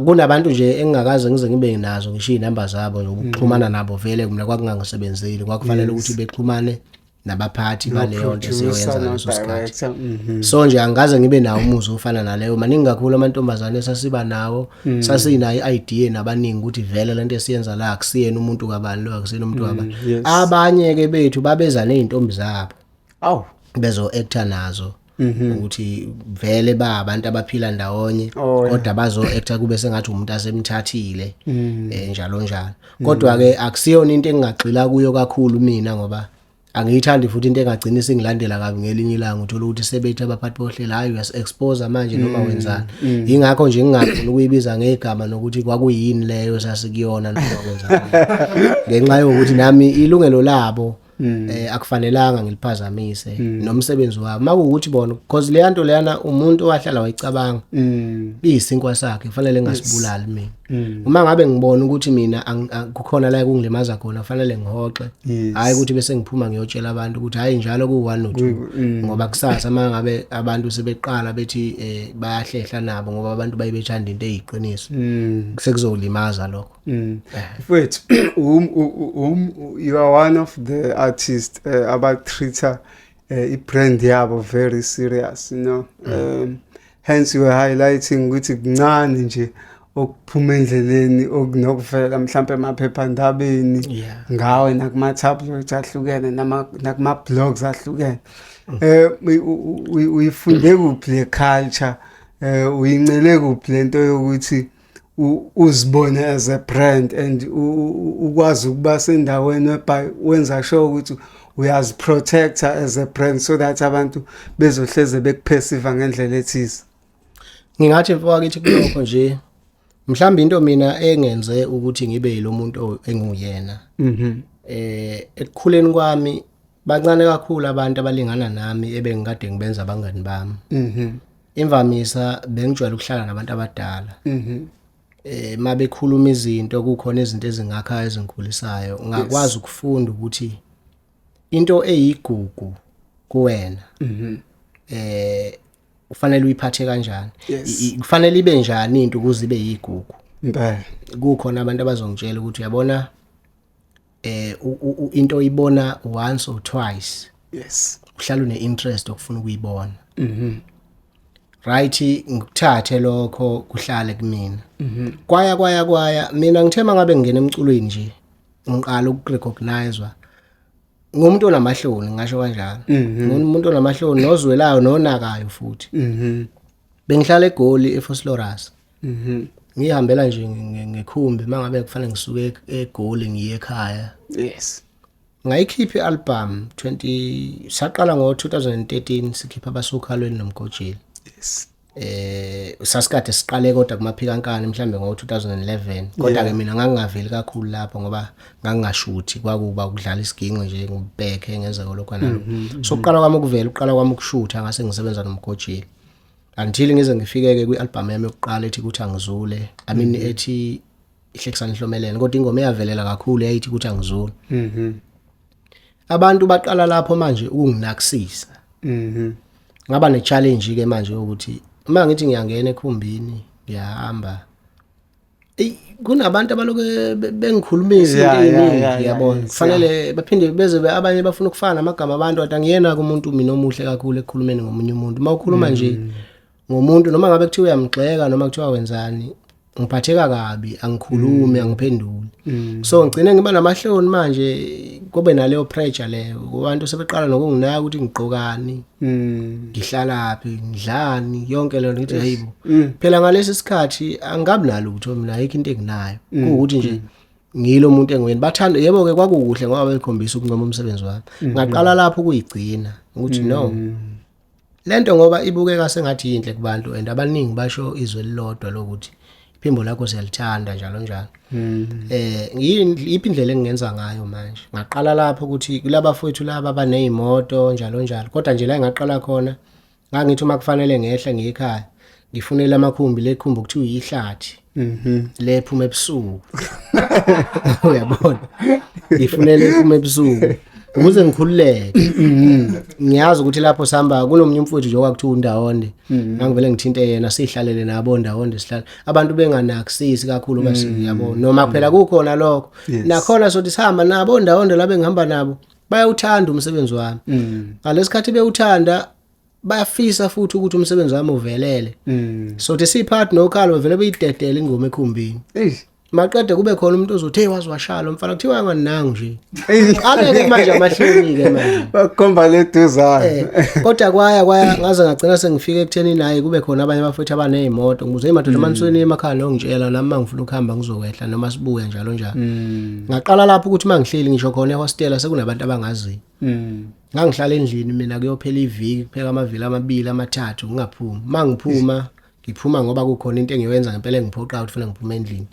kunabantu nje engingakaze ngize ngibe nazo ngisho iy'namba zabo nokuxhumana nabo vele mina kwakungangisebenzeli kwakufanele ukuthi bexhumane nabaphathi baleyo nto siyoyenza ngaleso sikhathi. director. So nje angaze ngibe nawo umuzwa ofana naleyo, maningi kakhulu amantombazane sasiba nawo, sasinayo idea nabaningi ukuthi vele lento esiyenza la akusiyena umuntu kabani lo, akusiyena umuntu kabani. Yes. Abanye ke bethu babeza nezintombi zabo Aw. bezo actor nazo ukuthi vele ba abantu abaphila ndawonye Oh, kodwa bazo actor kube sengathi umuntu asemthathile njalo njalo. Kodwa ke akusiyona into engagxila kuyo kakhulu mina ngoba angiyithandi futhi into engagcina singilandela kabi ngelinye ilanga uthola ukuthi sebethi abaphathi bohlela hayi uyas-expose manje noma wenzani. Ingakho nje ngingafuni ukuyibiza ngegama nokuthi kwakuyini leyo sasikuyona noma wenzani. Ngenxa yokuthi nami ilungelo labo akufanelanga ngiliphazamise nomsebenzi wabo. Makuwukuthi bona because le nto leyana umuntu owahlala wayicabanga biyisinkwa sakhe kufanele ngasibulali mina. Uma ngabe ngibona ukuthi mina kukhona la kungilimaza khona kufanele ngihoxe, hayi ukuthi bese ngiphuma ngiyotshela abantu ukuthi hayi njalo ku1 no2 ngoba kusasa mangabe abantu sebeqala bethi bayahlehla nabo ngoba abantu bayibethanda into eyiqiniso sekuzolimaza lokho. Wait, you are one of the artists abatreater i-brand yabo very serious, you know. Hence you were highlighting ukuthi kuncane nje okuphuma endleleni okunokuvela mhlambe emaphephandabeni ngawe nakuma-tabloids ahlukene nakuma-blogs ahlukene. Uyifunde kuphi le culture, uyincele kuphi lento yokuthi uzibone as a brand and ukwazi ukuba sendaweni whereby wenza sure ukuthi uyaziprotecta as a brand so that abantu bezohleze bekuperceive ngendlela ethize? Ngingathi mfowethu kulokho nje mhlawumbe into mina engenze ukuthi ngibe yilo muntu enguyena. Ekukhuleni kwami bancane kakhulu abantu abalingana nami ebengikade ngibenza abangani bami. Imvamisa bengijwayele ukuhlala nabantu abadala. Mabekhuluma izinto kukhona izinto ezingakha ezinkhulisayo ngakwazi ukufunda ukuthi into eyigugu kuwena ufanele uyiphathe kanjani, kufanele ibe njani into ukuze ibe yigugu. Kukhona abantu abazongitshela ukuthi uyabona into oyibona once or twice, uhlala une-interest okufuna ukuyibona. Right, ngikuthathe lokho kuhlale kumina. Kwaya mina ngithema ngabe ngene emculweni nje ngiqala ukurecognizewa ngumuntu onamahloni, ngisho kanjalo. Ngumuntu onamahloni nozwelayo nonakayo futhi. Bengihlala eGoli eFosloras. Ngihambela nje ngekhumbi mangabe kufanele ngisuke eGoli ngiye ekhaya. Ngayikhipha i-album saqala ngo-2013 sikhipha abasukhalweni nomgojeli. Sasikade siqale kodwa kumaphikankani mhlambe ngo-2011 kodwa ke mina ngangingaveli kakhulu lapho ngoba ngangingashuthi kwakuba ukudlala isiginqe nje ngibhekhe ngenza lokho nalo. So uqala kwami ukuvela, uqala kwami ukushutha ngase ngisebenza nomgojeli until ngize ngifike-ke kwi-album yami yokuqala ethi kuthi angizule, I mean ethi Ihlekisani Hlomelele, kodwa ingoma eyavelela kakhulu yayithi kuthi angizule. Abantu baqala lapho manje ukunginakisisa. Ngaba ne-challenge ke manje ukuthi uma ngithi ngiyangena ekhumbini ngiyahamba kunabantu abaloku bengikhulumisa into eziningi yabona, kufanele baphinde beze abanye bafuna ukufana namagama abantu athi angiyena kumuntu mina omuhle kakhulu ekukhulumeni ngomunye umuntu. Uma ukhuluma nje ngomuntu noma ngabe kuthiwa uyamgxeka noma kuthiwa wenzani ngiphatheka kabi, angikhulumi angiphenduli. So ngicine ngiba namahloni manje kube naleyo pressure leyo abantu sebeqala nokunginaka ukuthi ngigqokani, ngihlalaphi, ngidlani, yonke leyo ngithi hayibo phela ngalesi sikhathi angabi nalo ukuthi mina ayikho into enginayo, ukuthi nje ngilo umuntu engiyena. Bathanda yebo ke kwakuhle ngoba bekhombisa ukungoma umsebenzi wami. Ngaqala lapho ukuyigcina ukuthi no lento ngoba ibukeka sengathi inhle kubantu and abaningi basho izwe lilodwa lokuthi iphimbo lakho siyalithanda njalo njalo. Iphi indlela engingenza ngayo manje? Ngaqala lapho ukuthi kulabafowethu laba abanezimoto njalo njalo, kodwa nje la ngaqala khona ngangithi uma kufanele ngehle ngiyekhaya ngifunele amakhumbi lekhumbi ukuthiwa ihlathi lephuma ebusuku. Uyabona, ngifunele iphuma ebusuku ukuze ngikhululeke. Ngiyazi ukuthi lapho sihamba kunomunye umfowethu nje okwakuthiwa uNdawonde, ngangivele ngithinte yena sihlalele nabo Ndawonde sihlala abantu benganakisisi kakhulu basi yabona noma phela kukhona lokho nakhona sothi sihamba nabo Ndawonde labe ngihamba nabo bayawuthanda umsebenzi wami ngalesikhathi bewuthanda bayafisa futhi ukuthi umsebenzi wami uvelele so siphathi nokhalo vele beyidedela ingoma ekhumbini maqede kube khona umuntu ozothi hey wazi washala umfana kuthiwa ngani nangu nje aleke manje amahloni-ke manje bakhomba leduzana kodwa kwaya ngaze ngagcina sengifike ekutheni naye kube khona abanye abafowethu abaney'moto ngibuze madoda manisweni emakhaya nongitshela nami mangifuna ukuhamba ngizokwehla noma sibuya njalo njalo ngaqala lapho ukuthi mangihleli ngisho khona ehostela sekunabantu abangaziyo ngangihlala endlini mina kuyophela iviki kupheka amavili amabili amathathu ngingaphumi mangiphuma ngiphuma ngoba kukhona into engiyenza ngempela engiphoqa ukuthi ufuna ngiphume endlini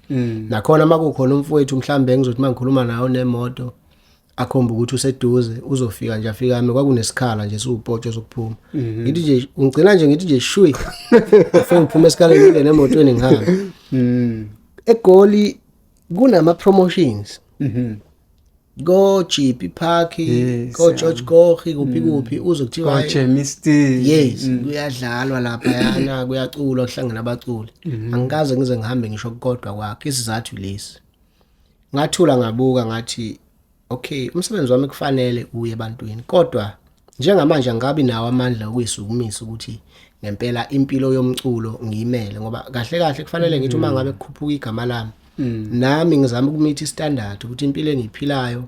nakhona makukhona umfowethu mhlambe ngizothi mangikhuluma nawo nemoto akhomba ukuthi useduze uzofika nje afika ami kwakunesikhala nje siwupotsho sokuphuma ngithi nje ungcina nje ngithi nje shwi afike ngiphume esikhaleni ngile nemotweni ngihamba eGoli kunama promotions go GP Park go George Gorge kuphi uzokuthiwa yes kuyadlalwa lapha yana kuyaculwa kuhlangana abaculi angikaze ngize ngihambe ngisho kodwa kwakhe isizathu lesi ngathula ngabuka ngathi okay umsebenzi wami kufanele uye ebantwini kodwa njengamanje angabi nawo amandla okuyisukumisa ukuthi ngempela impilo yomculo ngiyimele ngoba kahle kahle kufanele ngithi uma ngabe kukhuphuka igama lami nami ngizama ukumitha istandard ukuthi impilo engiyiphilayo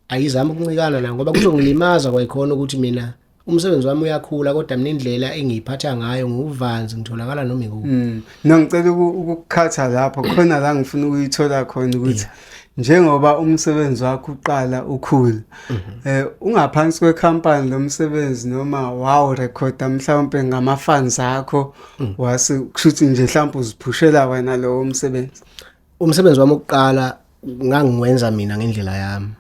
ayizama ukuncikana la ngoba kuzongilimaza kwayikhona ukuthi mina umsebenzi wami uyakhula kodwa mina indlela engiyiphatha ngayo nguvanzi ngitholakala noma ikuphi ngicela ukukhatha lapho khona la ngifuna ukuyithola khona ukuthi njengoba umsebenzi wakho uqala ukhula ungaphansi kwecompany lomsebenzi noma wow recorda mhlawumbe ngama-fans akho wase kushuthi nje mhlawumbe uziphushela wena lo umsebenzi wami oqala ngangiwenza mina ngendlela yami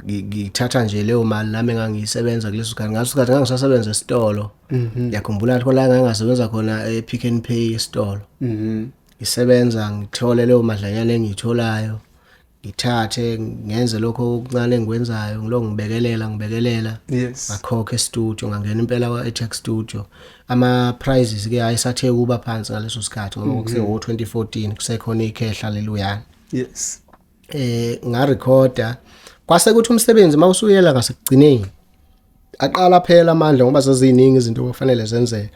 ngithatha nje leyo mali nami engangiyisebenza kuleso sikhathi ngaso sikhathi ngangisasebenza esitolo yakhumbula lapho la ngangasebenza khona ePick n Pay esitolo ngisebenza ngithole leyo madlanyana engiyitholayo ngithathe ngenze lokho okuncane engikwenzayo ngilo ngibekelela ngakhokha estudio ngangena impela kwa-Ajax Studio ama prizes ke ayisathe kuba phansi ngaleso sikhathi ngoba kuse 2014 kusekhona ikhehla leluyana ngarecorda kwase kuthi umsebenzi mawusuyela ngasekugcineni aqala phela amandla ngoba seziningi izinto kufanele zenzeke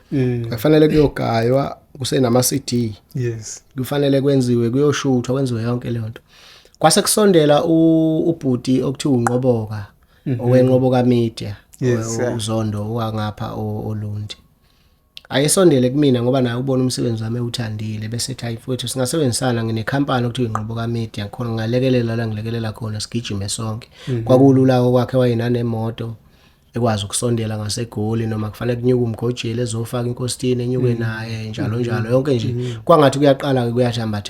kufanele kuyogaywa kusenama CD kufanele kwenziwe kuyoshuthwa kwenziwe yonke le nto kwase kusondela ubhuti okuthiwa uNqoboka owenqoboka media uZondo wangapha oLundi ayesondele kumina ngoba naye ubona umsebenzi wami ewuthandile bese ethi ayifowethu singasebenzisana nginekhampani okuthiwa iNqoboka media khona ngalekelela la ngilekelela khona sigijime sonke kwakulula kwakhe wayenanemoto ekwazi ukusondela ngaseGoli noma kufanele kunyuke umgojeli ezofaka inkositini enyuke naye njalo yonke nje kwangathi kuyaqala kuyathamba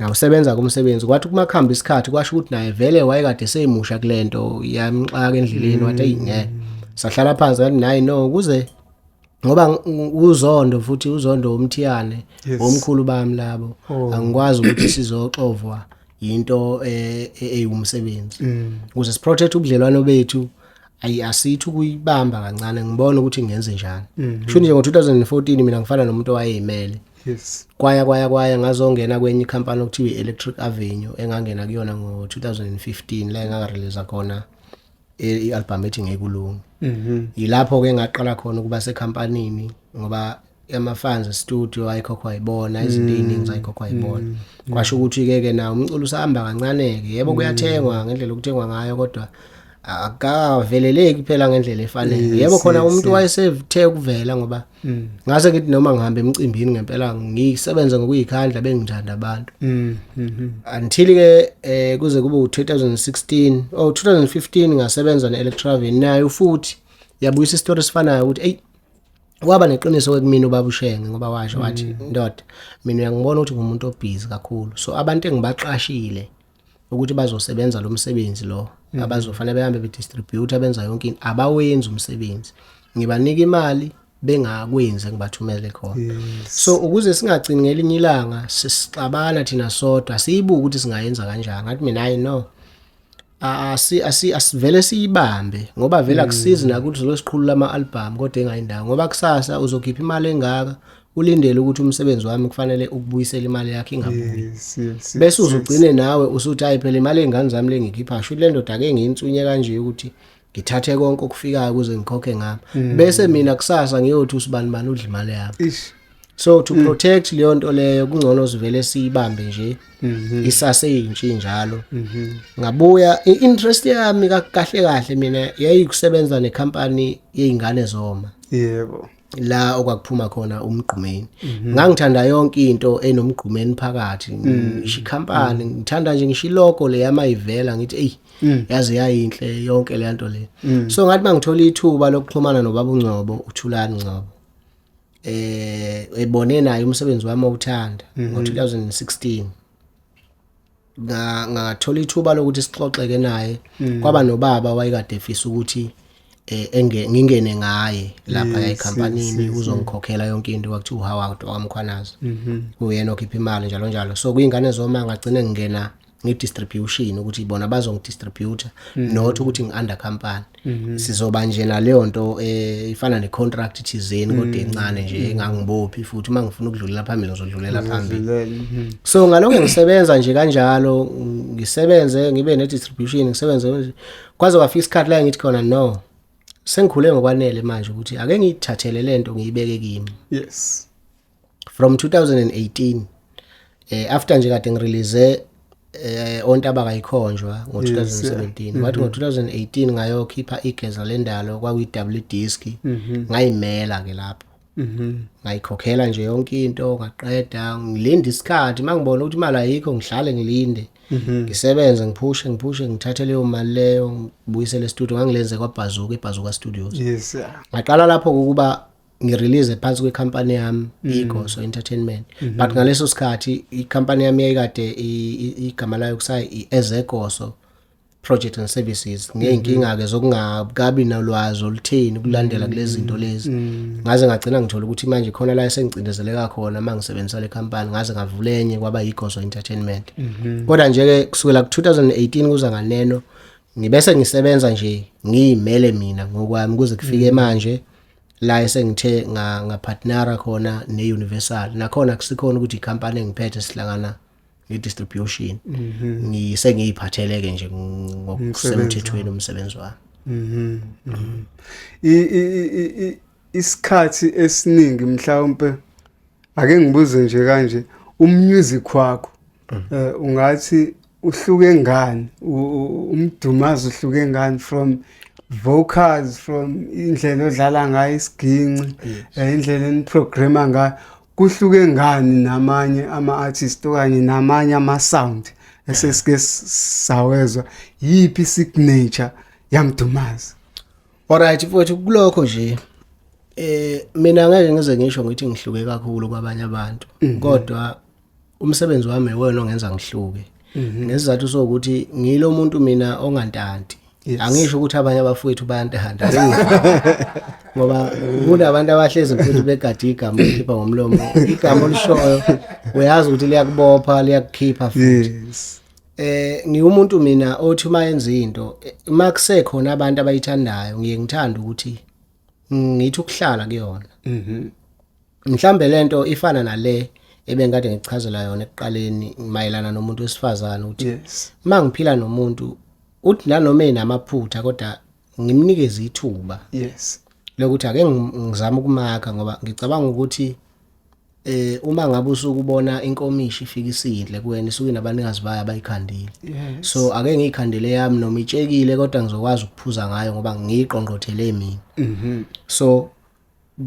ngawusebenza kumsebenzi kwathi kumakhamba isikhathi kwasho ukuthi naye vele wayekade seyimusha kulento yamxaka endleleni wathi ayingeke sahlala phansi ngathi naye no kuze ngoba uZondo futhi uZondo umthiyane omkhulu bami labo angikwazi ukuthi sizoxovwa into eyumsebenzi ukuze siprotect ubudlelwano bethu asithi ukuyibamba kancane ngibona ukuthi ngenze njani kusho nje ngo2014 mina ngifana nomuntu owayeyimele kwaya ngazongena kwenye ikhampani okuthiwa iElectric Avenue engangena kuyona ngo2015 la engakarelease khona ialbum ethi ngekulungu yilapho ke ngaqala khona ukuba sekhampanini ngoba ama-fans studio ayikhokhwa yibona izinto eziningi ayikhokhwa yibona kwasho ukuthi ke na umculo usahamba kancane ke yebo kuyathengwa ngendlela okuthengwa ngayo kodwa akaveleleki phela ngendlela efanele yebo khona umuntu wayesethe ukuvela ngoba ngase ngithi noma ngihamba emcimbini ngempela ngisebenza ngokuyikhandla bengithanda abantu until ke kuze kube u2016 2015 ngasebenza neElectraven nayo futhi yabuyisa istory esifanayo ukuthi hey waba neqiniso kumina ubaba uShenge ngoba washo wathi ndoda mina uyangibona ukuthi ngumuntu obusy kakhulu so abantu engibaqashile ukuthi bazosebenza lo msebenzi lo abazofanele behambe bedistribute abenza yonke into abawenza umsebenzi ngibanika imali bengakwenza ngibathumele khona so ukuze singagcini ngelinye ilanga sisixabana thina sodwa siyibuka ukuthi singayenza kanjani ngathi mina hayi no asivele siyibambe ngoba vele akusizi nakuthi losiqhulula ama album kodwa engayindawo ngoba kusasa uzokhipha imali engaka ulindele ukuthi umsebenzi wami kufanele ukubuyisela imali yakhe ingabuyi. Yes. Bese uzugcine nawe usuthi hayi phela imali engane zami lengikhipha sho le ndoda ake ngiyinsunye kanje ukuthi ngithathe konke okufikayo ukuze ngikhokhe ngami. Bese mina kusasa ngiyothi usibani udla imali yami. So to protect leyo nto leyo kungcono sivele siyibambe nje isase yintshi njalo. Ngabuya interest yami kahle mina yayikusebenza necompany yeingane zoma. Yebo. La okwakuphuma khona umgqumeni. Ngangithanda yonke into enomgqumeni phakathi. Ishicompany ngithanda nje ngisho ilogo le yamayivela ngithi ey yazi yayinhle yonke le nto le. So ngathi mangithola ithuba lokuxhumana nobaba uNgcobo uThulani Ngcobo. Ebone naye umsebenzi wami owuthanda ngo2016 ngathola ithuba lokuthi sixoxeke naye kwaba nobaba wayekade efisa ukuthi ngingene ngaye lapha ecompanyini uzongikhokhela yonke into kwakuthiwa uHoward waMkhwanazi uyena okhipha imali njalo so kuyingane zoma ngagcina ngingena ngidistribution ukuthi bona bazongidistributor not ukuthi ngiunder company sizoba nje na leyo nto ifana necontract thizeni kodwa encane nje engangibophi futhi uma ngifuna ukudlulela phambili ngizodlulela phambili. So ngalokho ngisebenza nje kanjalo ngisebenze ngibe nedistribution ngisebenze kwaze kwafika isikhathi la ngithi khona no sengikhule ngokwanele manje ukuthi ake ngiyithathele lento ngiyibeke kimi. Yes. From 2018 after nje kade ngirelease ontaba kayikhonjwa ngo2017 wathi ngo2018 ngayokhipha igeza lendalo kwakuyi-double disc ngayimela ke lapho ngayikhokhela nje yonke into ngaqeda ngilinde isikhathi mangibona ukuthi imali ayikho ngihlale ngilinde ngisebenze ngiphushe ngithathe leyo mali leyo ngibuyisele e-studio ngangilenze kwaBazuka Studios. Yes. Ngaqala lapho ukuba ngirelease phansi kwecompany yami iGoso Entertainment but ngaleso sikhathi icompany yami yayikade igama layo kusayi iEzegoso Project and Services ngeyinkinga ke zokungabi nolwazi olutheni kulandela kulezi zinto lezi ngaze ngagcina ngithola ukuthi manje khona la esengicindezeleka khona mangisebenzisa le company ngaze ngavulenye kwaba iGoso Entertainment. Kodwa nje ke kusukela ku2018 kuza nganeno ngibese ngisebenza nje ngiyimele mina ngokwami kuze kufike manje la esengithe ngapartnera khona neUniversal nakhona kusikhona ukuthi icompany engiphethe sihlangana nedistribution ngisengiyiphatheleke nje ngokusemthethweni umsebenzi wami. Isikhathi esiningi mhlawumbe ake ngibuze nje kanje umusic wakho ungathi uhluke ngani umdumazo uhluke ngani from vocals from indlela odlala ngayo isiginci indlela eniprograma ngayo kuhluke ngani namanye ama-artist okanye namanye ama-sound esesike sawezwa yipi signature yamdumazi? Alright mfowethu kulokho nje mina ngeke ngize ngisho ngithi ngihluke kakhulu kwabanye abantu kodwa umsebenzi wami wena ongenza ngihluke ngesizathu sokuthi ngilo muntu mina ongantanti. Angisho ukuthi abanye abafowethu bayantanda ngoba kunabantu abahlezi mfowethu begadi igama likhipha ngomlomo igama olishoyo uyazi ukuthi liyakubopha liyakukhipha futhi. Ngiwumuntu mina othi uma yenza into makusekhona abantu abayithandayo ngiye ngithanda ukuthi ngithi ukuhlala kuyona. Mhlambe lento ifana nale ebengade ngichazela yona ekuqaleni mayelana nomuntu wesifazana ukuthi mangiphila nomuntu uthi nanoma enamaphutha kodwa ngimnikeze ithuba lokuthi ake ngizama ukumakha ngoba ngicabanga ukuthi uma ngabe usukubona inkomishi ifika isidle kuwena isuke nabanikazi bayo abayikhandile. So ake ngiyikhandele yami noma itshekile kodwa ngizokwazi ukuphuza ngayo ngoba ngiyiqongqothele mina. So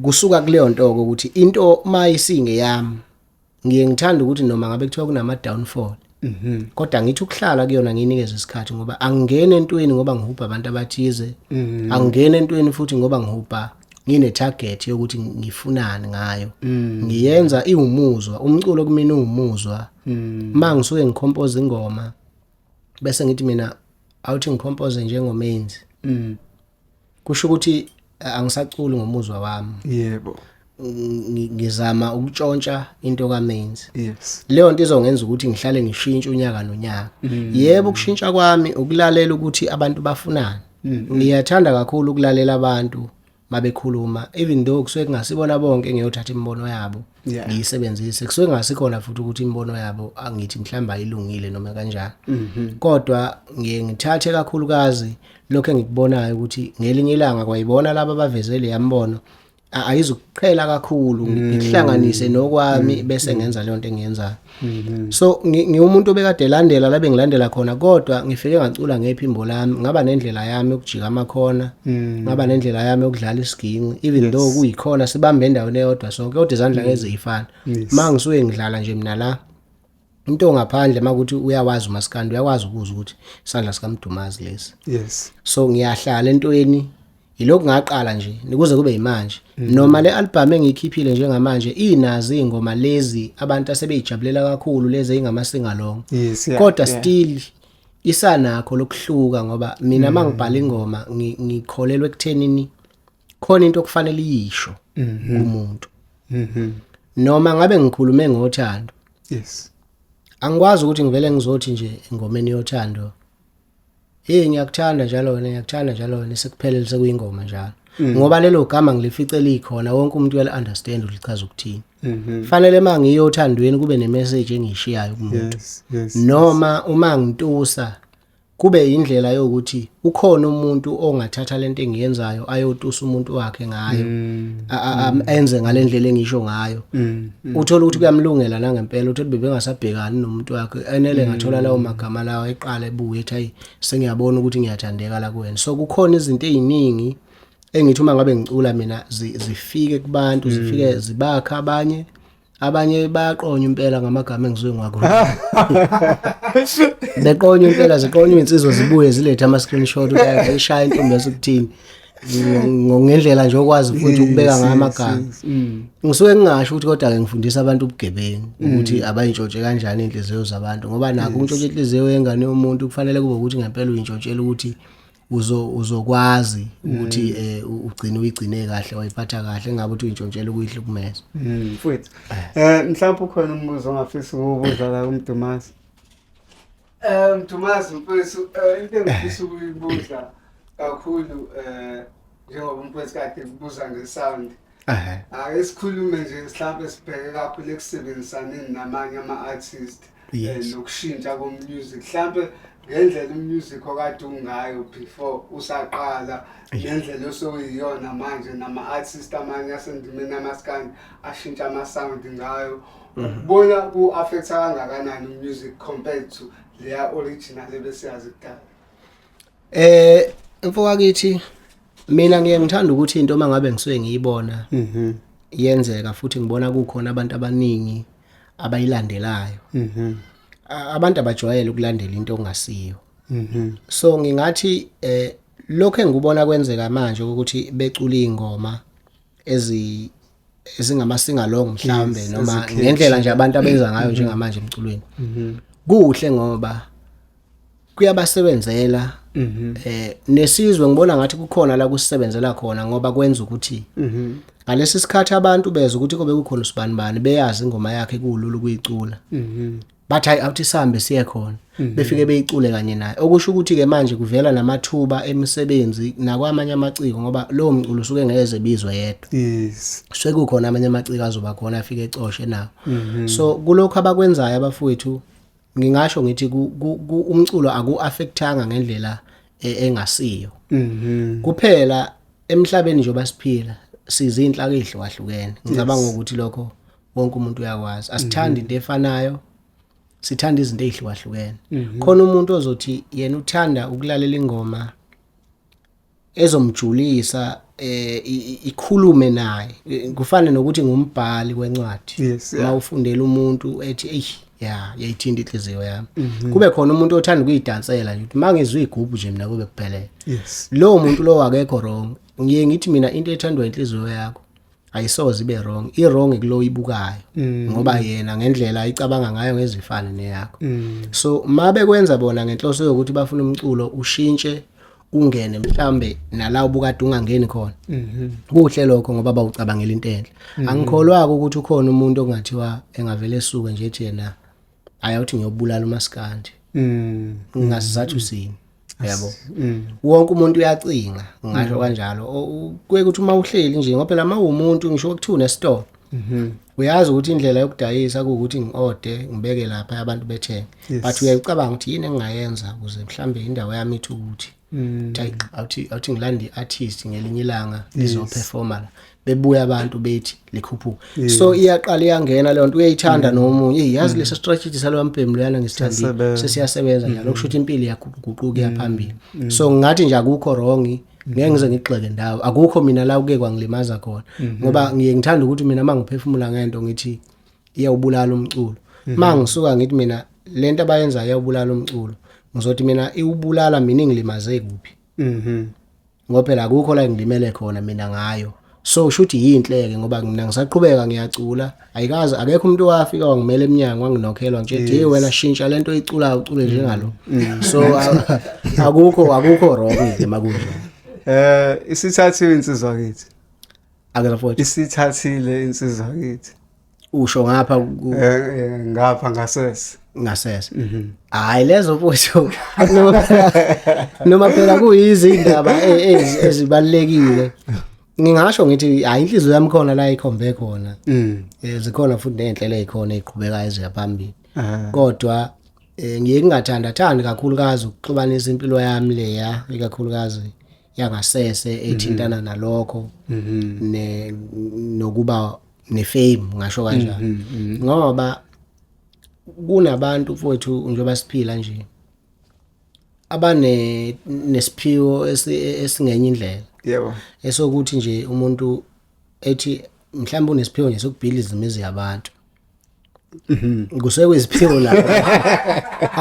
kusuka kuleyo nto ukuthi into mayisinge yami ngiye ngithanda ukuthi noma ngabe kuthiwa kunama downfall kodwa ngithi ukuhlala kuyona nginikeze isikhathi ngoba angingene entweni ngoba ngihubha abantu abathize angingene entweni futhi ngoba ngihubha ngine target yokuthi ngifunani ngayo ngiyenza iwumuzwa umculo kumina uwumuzwa mangisuke ngicompose ingoma bese ngithi mina awuthi ngicompose njengomenzi kusho ukuthi angisaculi ngomuzwa wami. Yebo. Ngizama ukutshontsha into kaMenzi. Leyo nto izongenza ukuthi ngihlale ngishintshe unyaka nonyaka. Yebo ukushintsha kwami ukulalela ukuthi abantu bafunani. Ngiyathanda kakhulu ukulalela abantu mabekhuluma even though kusuke kungasibona bonke ngiyothatha imbono yabo ngiyisebenzise kusuke ngasikhona futhi ukuthi imbono yabo angithi mhlamba ayilungile noma kanjani kodwa ngiye ngithathe kakhulukazi lokho engikubonayo ukuthi ngelinye ilanga kwayibona laba abavezele yambono ayizukuqhela kakhulu ngihlanganise nokwami bese ngenza leyo nto engiyenzayo so ngiwumuntu obekade elandela labe ngilandela khona kodwa ngifike ngacula ngephimbo lami ngaba nendlela yami yokujika amakhona ngaba nendlela yami yokudlala isiginci even though kuyikhona sibambe endaweni eyodwa sonke kodwa izandla ngeze yifana mangisuke ngidlala nje mina la into ngaphandle makuthi uyawazi uMaskandi uyakwazi ukuzwa ukuthi isandla sikaMdumazi lesi so ngiyahlala entweni ilokhu ngaqala nje nikuze kube yimanje noma le album engiyikhiphile njengamanje inazi ingoma lezi abantu asebeyijabulela kakhulu lezi ingama singalong kodwa still isanakho lokuhluka ngoba mina mangibhala ingoma ngikholelwe ekuthenini khona into okufanele iyisho kumuntu noma ngabe ngikhulume ngothando angikwazi ukuthi ngivele ngizothi nje engomeni yothando ngiyakuthanda njalo sekuphelele sekuyingoma njalo ngoba lelo gama ngilifice likhona wonke umuntu uyala understand ulichaza ukuthini fanele mangiyothandweni kube nemessage engishiyayo kumuntu noma uma ngitusa kube indlela yokuthi ukhona umuntu ongathatha lento engiyenzayo ayotusa umuntu wakhe ngayo enze ngalendlela engisho ngayo uthola ukuthi kuyamlungela nangempela uthi bebengasabhekani nomuntu wakhe enele ngathola lawo magama lawo eqala ebuye ethi hayi sengiyabona ukuthi ngiyathandeka la kuwena so kukhona izinto eziningi engithi uma ngabe ngicula mina zifike kubantu zifike zibakha abanye bayaqonya impela ngamagama engizwe ngwakhona beqonya impela ziqonya insizwa zibuye zilethe ama screenshot ukuthi ayishaya intombi yasekuthini ngendlela nje okwazi futhi ukubeka ngamagama ngisuke ngingasho ukuthi kodwa ke ngifundisa abantu ubugebengu ukuthi abayintshontshe kanjani inhliziyo zabantu ngoba nakho untshontshe inhliziyo yengane yomuntu kufanele kube ukuthi ngempela uyintshontshelwe ukuthi uzokwazi ukuthi uyigcine kahle wayiphatha kahle engabe uthi uyintshontshelwe ukuyihlukumeza mfowethu mhlawumbe ukhona umbuzo ongafisa ukubuza la kuMdumazi Mdumazi mfowethu into engifisa ukuyibuza kakhulu njengoba umfowethu kade kubuza ngesound esikhulume nje mhlawumbe sibheke kakhulu ekusebenzisaneni namanye ama-artist nokushintsha komusic mhlawumbe ngendlela umusic okade ungayo before usaqala ngendlela osokuyiyona manje nama-artist amanye asendimeni amaskandi ashintsha ama-sound ngayo ukubona ku-affecta kangakanani umusic compared to leya original ebesiyazi kudala mfokakithi mina ngiyangithanda ukuthi into mangabe ngisuke ngiyibona yenzeka futhi ngibona kukhona abantu abaningi abayilandelayo abantu abajwayele ukulandela into ongasiyo so ngingathi lokho engikubona kwenzeka manje ukuthi becula ingoma ezingama singalong mhlambe noma ngendlela nje abantu abenza ngayo njengamanje emculweni kuhle ngoba kuyabasebenzela nesizwe ngibona ngathi kukhona la kusebenzela khona ngoba kwenza ukuthi ngalesi sikhathi abantu bezwe ukuthi kobe kukhona usibanibani beyazi ingoma yakhe kululu kuyicula bathi awuthi sihambe siye khona befike beyicule kanye naye okusho ukuthi ke manje kuvela namathuba emisebenzi nakwamanye amaciko ngoba lo mculo usuke ngeze bizwe yedwa sekukhona amanye amaciko azoba khona afike ecoshe nawo so kulokho abakwenzayo abafowethu ngingasho ngithi umculo aku-affectanga ngendlela engasiyo kuphela emhlabeni nje basiphila sizinhlaka ezihlukahlukene ngicabanga ukuthi lokho wonke umuntu uyakwazi asithandi into efanayo sithanda izinto ezihlukahlukene khona umuntu ozothi yena uthanda ukulalela ingoma ezomjulisa ikhulume naye kufana nokuthi ngumbhali wencwadi mawufundela umuntu ethi yayithinta inhliziyo yami kube khona umuntu othanda ukuyidansela nje ukuthi mangizwe igubhu nje mina kube kuphelele lo muntu lo akekho wrong ngiye ngithi mina into ethandwa inhliziyo yakho ayisoze ibe wrong i-wrong kulo ibukayo ngoba yena ngendlela ayicabanga ngayo ngezifana neyakho so mabe kwenza bona ngenhloso yokuthi bafuna umculo ushintshe ungene mhlambe nala ubukade ungangeni khona kuhle lokho ngoba bawucabangela into enhle angikholwa ukuthi ukhona umuntu ongathiwa engavele esuke nje ethi yena ayawuthi ngiyobulala uMaskandi ngasizathu sini yabo wonke umuntu uyacinga ngisho kanjalo kuye kuthi uma uhleli nje ngoba phela uma umuntu ngisho ukuthi une-store uyazi ukuthi indlela yokudayisa ukuthi ngi-ode ngibeke lapha abantu bethenga but uyayicabanga ukuthi yini engingayenza ukuze mhlambe indawo yami ithi ukuthi awuthi ngilanda i-artist ngelinye ilanga lizoperforma la bebuya abantu bethi likhuphuka so iyaqala iyangena leyo nto uyayithanda nomunye yazi lesi strategy salo mbhemu leyana ngisithandile sesiyasebenza njalo kushuthi impilo iyaguquka yaphambili so ngathi nje akukho wrong ngeke ngize ngigxeke ndawo akukho mina la kuke kwangilimaza khona ngoba ngiye ngithanda ukuthi mina mangiphefumula ngento ngithi iyawubulala umculo mangisuka ngithi mina lento abayenza iyawubulala umculo ngizothi mina iwubulala mina ngilimaze kuphi ngoba phela akukho la ngilimele khona mina ngayo so shuthi yinhleke ngoba mina ngisaqhubeka ngiyacula ayikazi akekho umuntu wafika wangimela eminyango wanginokhelwa nje wena shintsha lento oyiculayo ucule njengalo so akukho wrong nje makunje isithathiwe insizwa kithi akuzafoti isithathile insizwa kithi usho ngapha ngapha ngasese hayi lezo mfowethu noma phela kuyizindaba ezibalekile ngingasho ngithi hayi inhliziyo yami khona la ikhombe khona zikhona futhi nezinhlelo ezikhona eziqhubekayo eziyaphambili kodwa ngiye ngingathandathandi kakhulukazi ukuxubanisa impilo yami leya ikakhulukazi yangasese ethintana nalokho nokuba nefame ngasho kanjalo ngoba kunabantu mfowethu njengoba siphila nje abane nesiphiwo esingenye indlela yebo esokuthi nje umuntu ethi mhlawumbe unesiphiwo nje sokubhiliza imizi yabantu kusekweziphiwo lapho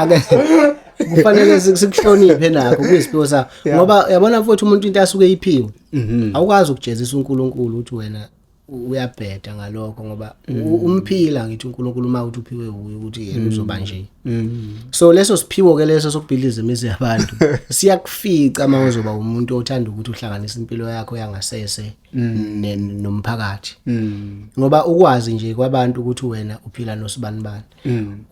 ake kufanele sikuhloniphe nakho kuyisiphiwo sakho ngoba yabona mfowethu umuntu into asuke iphiwe awukazi ukujezisa uNkulunkulu ukuthi wena uyabheda ngalokho ngoba umphila ngithi uNkulunkulu uma uthi uphiwe ukuthi yena uzoba nje so leso siphiwo ke leso sokubhiliza imizi yabantu siyakufica uma uzoba umuntu othanda ukuthi uhlanganise impilo yakho yangasese nomphakathi ngoba ukwazi nje kwabantu ukuthi wena uphila nosibanibani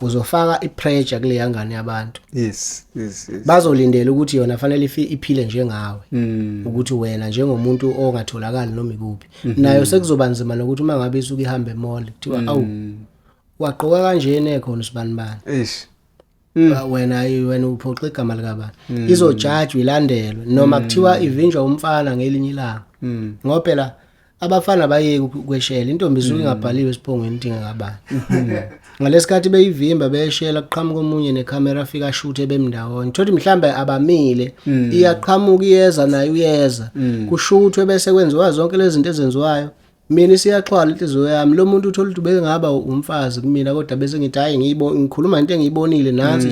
uzofaka ipressure kule yangane yabantu yes bazolindela ukuthi yona fanele iphile njengawe ukuthi wena njengomuntu ongatholakali noma ikuphi nayo sekuzoba nzima nokuthi uma ngabe isuka ihambe emall kuthiwa awu waqoka kanjene khona usibanibani wena uphoxa igama likabani izojudge ilandelwe noma kuthiwa ivinjwa umfana ngelinye ilanga ngoba phela abafana bayeke kweshela intombi isuke ingabhaliwe esiphongweni idinga ngabani ngalesikhathi beyivimba beyeshela kuqhamuka omunye necamera afika ashuthe bemndawonye thothi mhlambe abamile iyaqhamuka iyeza nayo uyeza kushuthwe bese kwenziwa zonke lezi zinto ezenziwayo mina siyaxhwala inhliziyo yami lo muntu uthola ukuthi bengaba umfazi kumina kodwa bese ngithi hayi ngikhuluma into engiyibonile nansi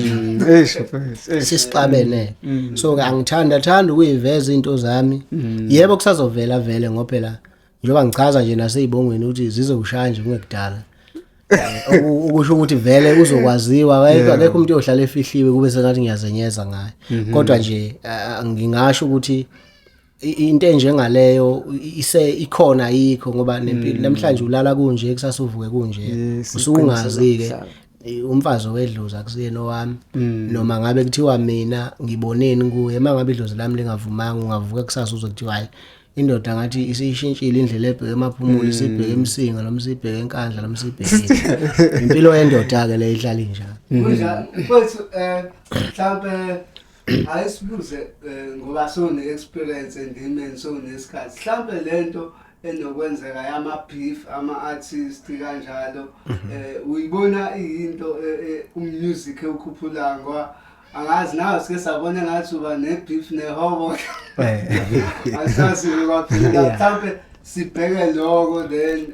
sisixabene so angithanda ukuyiveza into zami yebo kusazovela vele ngoba phela njengoba ngichaza nje naseyibongweni ukuthi zizokushaya nje kungekudala ukusho ukuthi vele uzokwaziwa akekho umuntu ohlala efihliwe kube sengathi ngiyazenyeza ngaye kodwa nje ngingasho ukuthi into enjengaleyo ikhona yikho ngoba nempilo namhlanje ulala kunje kusasa uvuke kunje usungazi ke umfazi wedlozi akusiyena owami noma ngabe kuthiwa mina ngiboneni kuye mangabe idlozi lami lingavumanga ungavuka kusasa uzokuthiwa hayi indoda ngathi isishintshile indlela ebheke emaphumulo isibheke emsinga noma isibheke enkandla noma isibheke impilo yendoda ke le ihlala njalo mfowethu mhlawumbe ayisibuze ngoba sone experience endimeni sonesikhathi mhlawumbe lento enokwenzeka yama beef ama artist kanjalo uyibona into umusic ukhuphula ngoba angazi nawe sike sabona ngathi uba nebeef nehobo asazi kwaphela mhlawumbe sibheke lokho then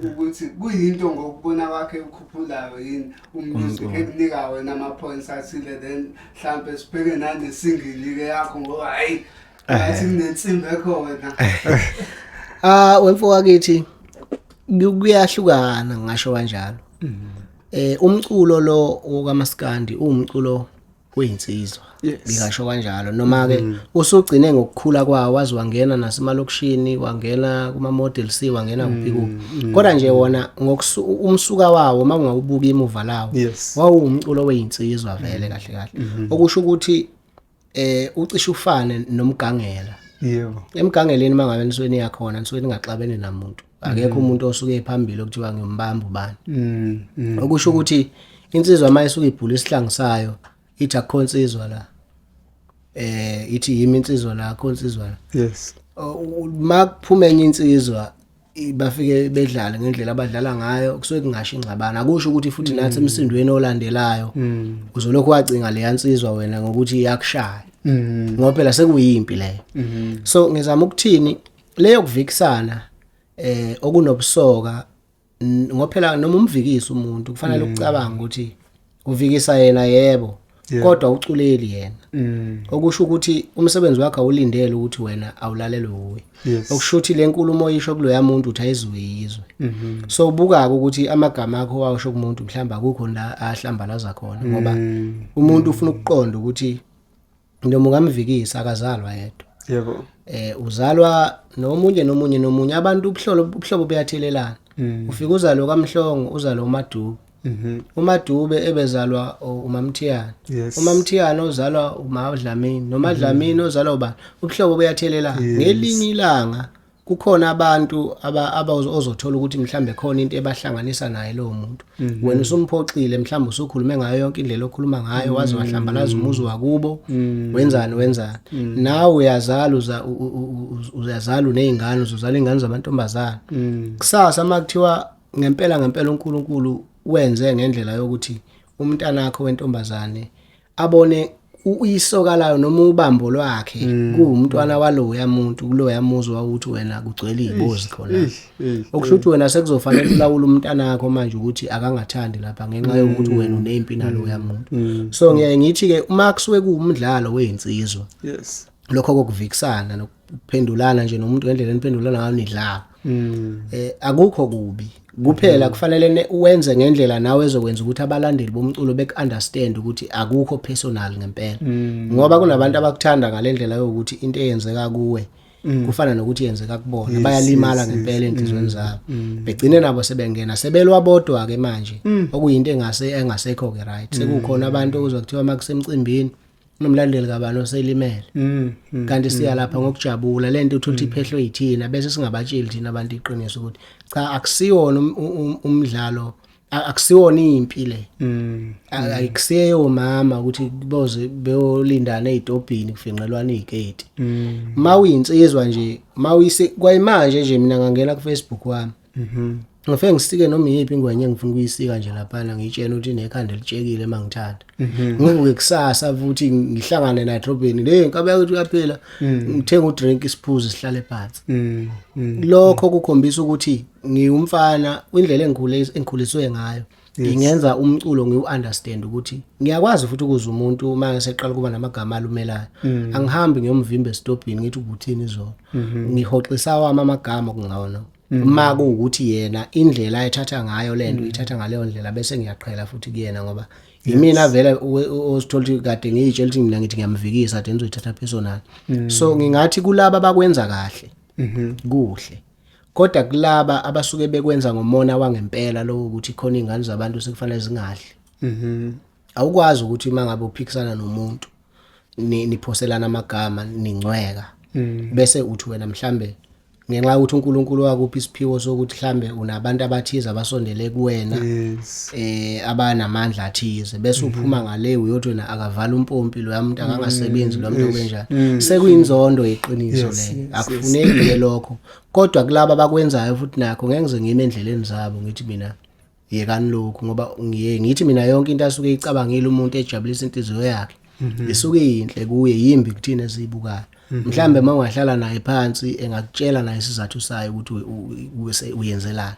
ukuthi kuyinto ngokubona kwakhe ukhuphulayo yini umusic ekunika wena ama points athile then mhlawumbe sibheke nane single ke yakho ngoba hayi ngathi kunensimbi ekhona wemfo wakithi kuyahlukana ngisho kanjalo umculo lo okamaskandi umculo weyinsizwa ngisho kanjalo noma ke usugcine ngokukhula kwawo wazi wangena nasemalokishini wangena kuma model C wangena kuphi kodwa nje wona umsuka wawo mangawubuka imuva lawo wawumculo weyinsizwa vele kahle kahle okusho ukuthi ucishe ufane nomgangela. Yebo. Emgangeleni mangabe nisweni yakhona nisuke ningaxabene namuntu. Akekho umuntu osuke ephambili ukuthiwa ngiyombamba ubani. Okusho ukuthi insizwa mayisuka ibhula isihlangu sayo ithi akukhonsizwa la. Ithi yimi insizwa la akhonsizwa la. Yes. Makuphume enye insizwa bafike bedlala ngendlela abadlala ngayo kusuke kungasho ingcabana akusho ukuthi futhi nathi emsindweni olandelayo uzolokhu wacinga le yansizwa wena ngokuthi iyakushaya ngoba phela sekuyimpi leyo. So ngizama ukuthini leyo kuvikisana okunobusoka ngoba phela noma umvikisa umuntu kufanele ukucabanga ukuthi uvikisa yena yebo kodwa uculeli yena. Okusho ukuthi umsebenzi wakhe awulindele ukuthi wena awulalelwe uwe. Okusho ukuthi lenkulumo oyisho kuloya muntu uthi ayizwe. So ubuka ukuthi amagama akho washo kumuntu mhlamba akukho la ahlambalaza khona ngoba umuntu ufuna ukuqonda ukuthi noma ungamvikisa akazalwa yedwa. Yebo. Uzalwa nomunye abantu ubuhlobo buyathelelana. Ufika uzalo kaMhlongo uzalo uMadubu. uMadube ebezalwa uMamthiyana. uMamthiyana ozalwa uMadlamini noMadlamini ozalwa ubani ubuhlobo buyathelelana. Ngelinye ilanga kukhona abantu ozothola ukuthi mhlambe khona into ebahlanganisa naye lo muntu. Wena usumphoxile mhlambe usukhulume ngayo yonke indlela okhuluma ngayo waze wahlambalaza umuzi wakubo wenzani nawe uyazala unezingane uzozala ingane zabantombazana. Kusasa makuthiwa ngempela uNkulunkulu wenze ngendlela yokuthi umntana wakhe wentombazane abone uyisokalayo noma ubambo lwakhe kuwumntwana waloya muntu kuloya muzi wawuthi wena kugcwele izibozi khona. Okusho ukuthi wena sekuzofanele ulawula umntana wakhe manje ukuthi akangathandi lapha ngenxa yokuthi wena unempi naloya muntu. So ngiye ngithi ke uma kusuke kuwumdlalo weinsizwa lokho kokuvikisana nokuphendulana nje nomuntu ngendlela eniphendulana ngayo nidlala akukho kubi. Kuphela kufanele uwenze ngendlela nawe ezokwenza ukuthi abalandeli bomculo bekunderstand ukuthi akukho personal ngempela. Ngoba kunabantu abakuthanda ngalendlela yokuthi into eyenzeka kuwe kufana nokuthi yenzeka kubona. Bayalimala ngempela enhlizweni zabo. Begcine nabo sebengena sebelwa bodwa ke manje okuyinto engasekho ke right. Sekukhona abantu okuzokuthiwa makusemcimbini nomlandeli kabani oselimele. Kanti siya lapha ngokujabula lento uthola iphehlwe yithina bese singabatsheli thina abantu iqiniso ukuthi cha akusiwona umdlalo akusiwona impi le. Akusiyo mama ukuthi boze beyolindana ezitobhini kufinqelwana iziketi. Mawuyinsizwa nje mawuyise kwayimanje nje mina ngangena ku Facebook wami. Ngifike ngisike noma yiphi ingwenye ngifuna ukuyisika nje lapha ngitshela ukuthi nekhanda litshekile mangithanda. Ngivuke kusasa futhi ngihlangane na edrobheni le nkabe ukuthi uyaphela ngithenga udrink isiphuzo sihlale phansi. Lokho kukhombisa ukuthi ngiyumfana indlela engikhuliswe ngayo. Ngingenza umculo ngiu-understand ukuthi ngiyakwazi futhi ukuza umuntu uma ngiseqala kuba namagama alumelayo. Angihambi ngiyomvimba estopini ngithi ubuthini izolo. Ngihoxisa wami amagama kungawona. Uma kuukuthi yena indlela ayithatha ngayo lento uyithatha ngaleyo ndlela bese ngiyaqhela futhi kuyena ngoba yimina vele osithola ukuthi kade ngiyitshela ukuthi mina ngithi ngiyamvikisa ade nizoyithatha personal. So ngingathi kulaba abakwenza kahle kuhle kodwa kulaba abasuke bekwenza ngomona wangempela lo ukuthi khona izingane zabantu sekufanele zingahle. Awukwazi ukuthi mangabe uphikisana nomuntu niphoselana amagama ningcweka bese uthi wena mhlambe ngenxa ukuthi uNkulunkulu wakuphi isiphiwo sokuthi mhlambe unabantu abathize abasondele kuwena abanamandla athize bese uphuma ngale uyothi wena akavala umpompi lo yamuntu akangasebenzi lo muntu obenjani sekuyinzondo yeqiniso le akufuneki lokho kodwa kulabo abakwenzayo futhi nakho ngeke ngime endleleni zabo ngithi mina yekani lokho ngoba ngithi mina yonke into asuke icabangile umuntu ejabulisa inhliziyo yakhe isuke yinhle kuye yimbi kuthina siyibukayo. Mhlambe mangahlala naye phansi engakutshela naye isizathu sayo ukuthi uyenzelani.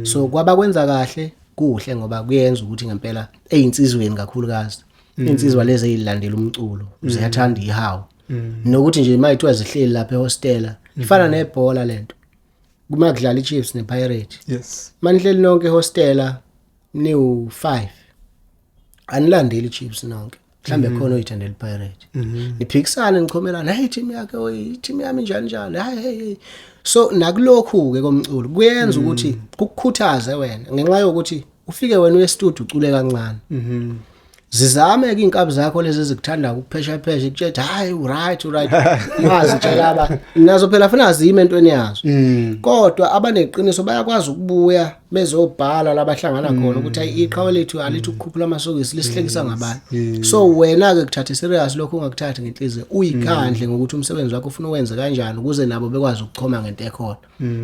So kwabakwenza kahle kuhle ngoba kuyenza ukuthi ngempela ezinsizweni kakhulukazi insizwa lezi ezilandela umculo ziyathanda ihawu nokuthi nje mayithiwa zihleli lapha ehostela ifana nebhola lento kuma kudlala iChiefs nePirate. Manihleli nonke ehostela niwu5 anilandeli iChiefs nonke mhlambe khona oyithandela iPirate niphikisana niqhomelana hey team yakhe oyi team yami njani hey so nakulokhu ke komculo kuyenza ukuthi kukukhuthaze wena ngenxa yokuthi ufike wena estudio ucule kancane zizame ke inkabi zakho lezi ezikuthanda ukuphesha phesha ikutshela hayi right mazi tshela aba nazo phela funa azime entweni yazo kodwa abaneqiniso bayakwazi ukubuya bezobhala labahlangana khona ukuthi iqhawe lethu alithi ukukhuphula amasokisi lisihlekisa ngabantu so wena ke kuthatha serious lokho ungakuthathi ngenhliziyo uyikhandle ngokuthi umsebenzi wakho ufuna uwenze kanjani ukuze nabo bekwazi ukuchoma ngento ekhona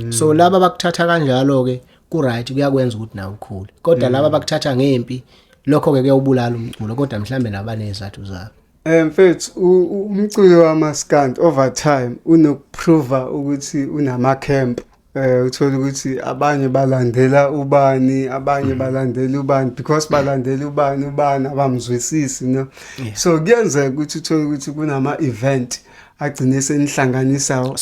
so laba bakuthatha kanjalo ke ku right kuyakwenza ukuthi nawe ukhule kodwa laba bakuthatha ngempi lokho ke kuyawubulala umculo kodwa mhlambe nabanezathu zabo mfethu umculo wamaskandi over time unokuprove ukuthi unama camp uthola ukuthi abanye balandela ubani abanye balandela ubani because balandela ubani abamzwisisi no so kuyenzeka ukuthi uthola ukuthi kunama event agcine senihlanganisa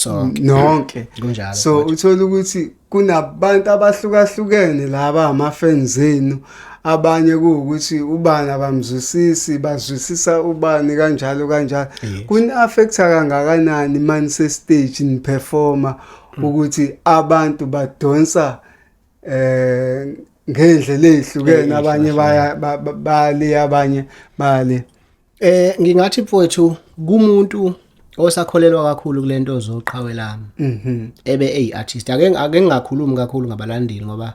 nonke so uthola ukuthi kunabantu abahlukahlukene laba ama-fans enu abanye kuukuthi ubani abamzwisisi bazwisisa ubani kanjalo kun-affecta kangakanani manje se stage ni performer ukuthi abantu badonsa ngendlela ezihlukene abanye baya abanye bale ngingathi mfowethu kumuntu osakholelwa kakhulu kulento ozoqhawelana ebe artist ake ngingakhulumi kakhulu ngabalandeli ngoba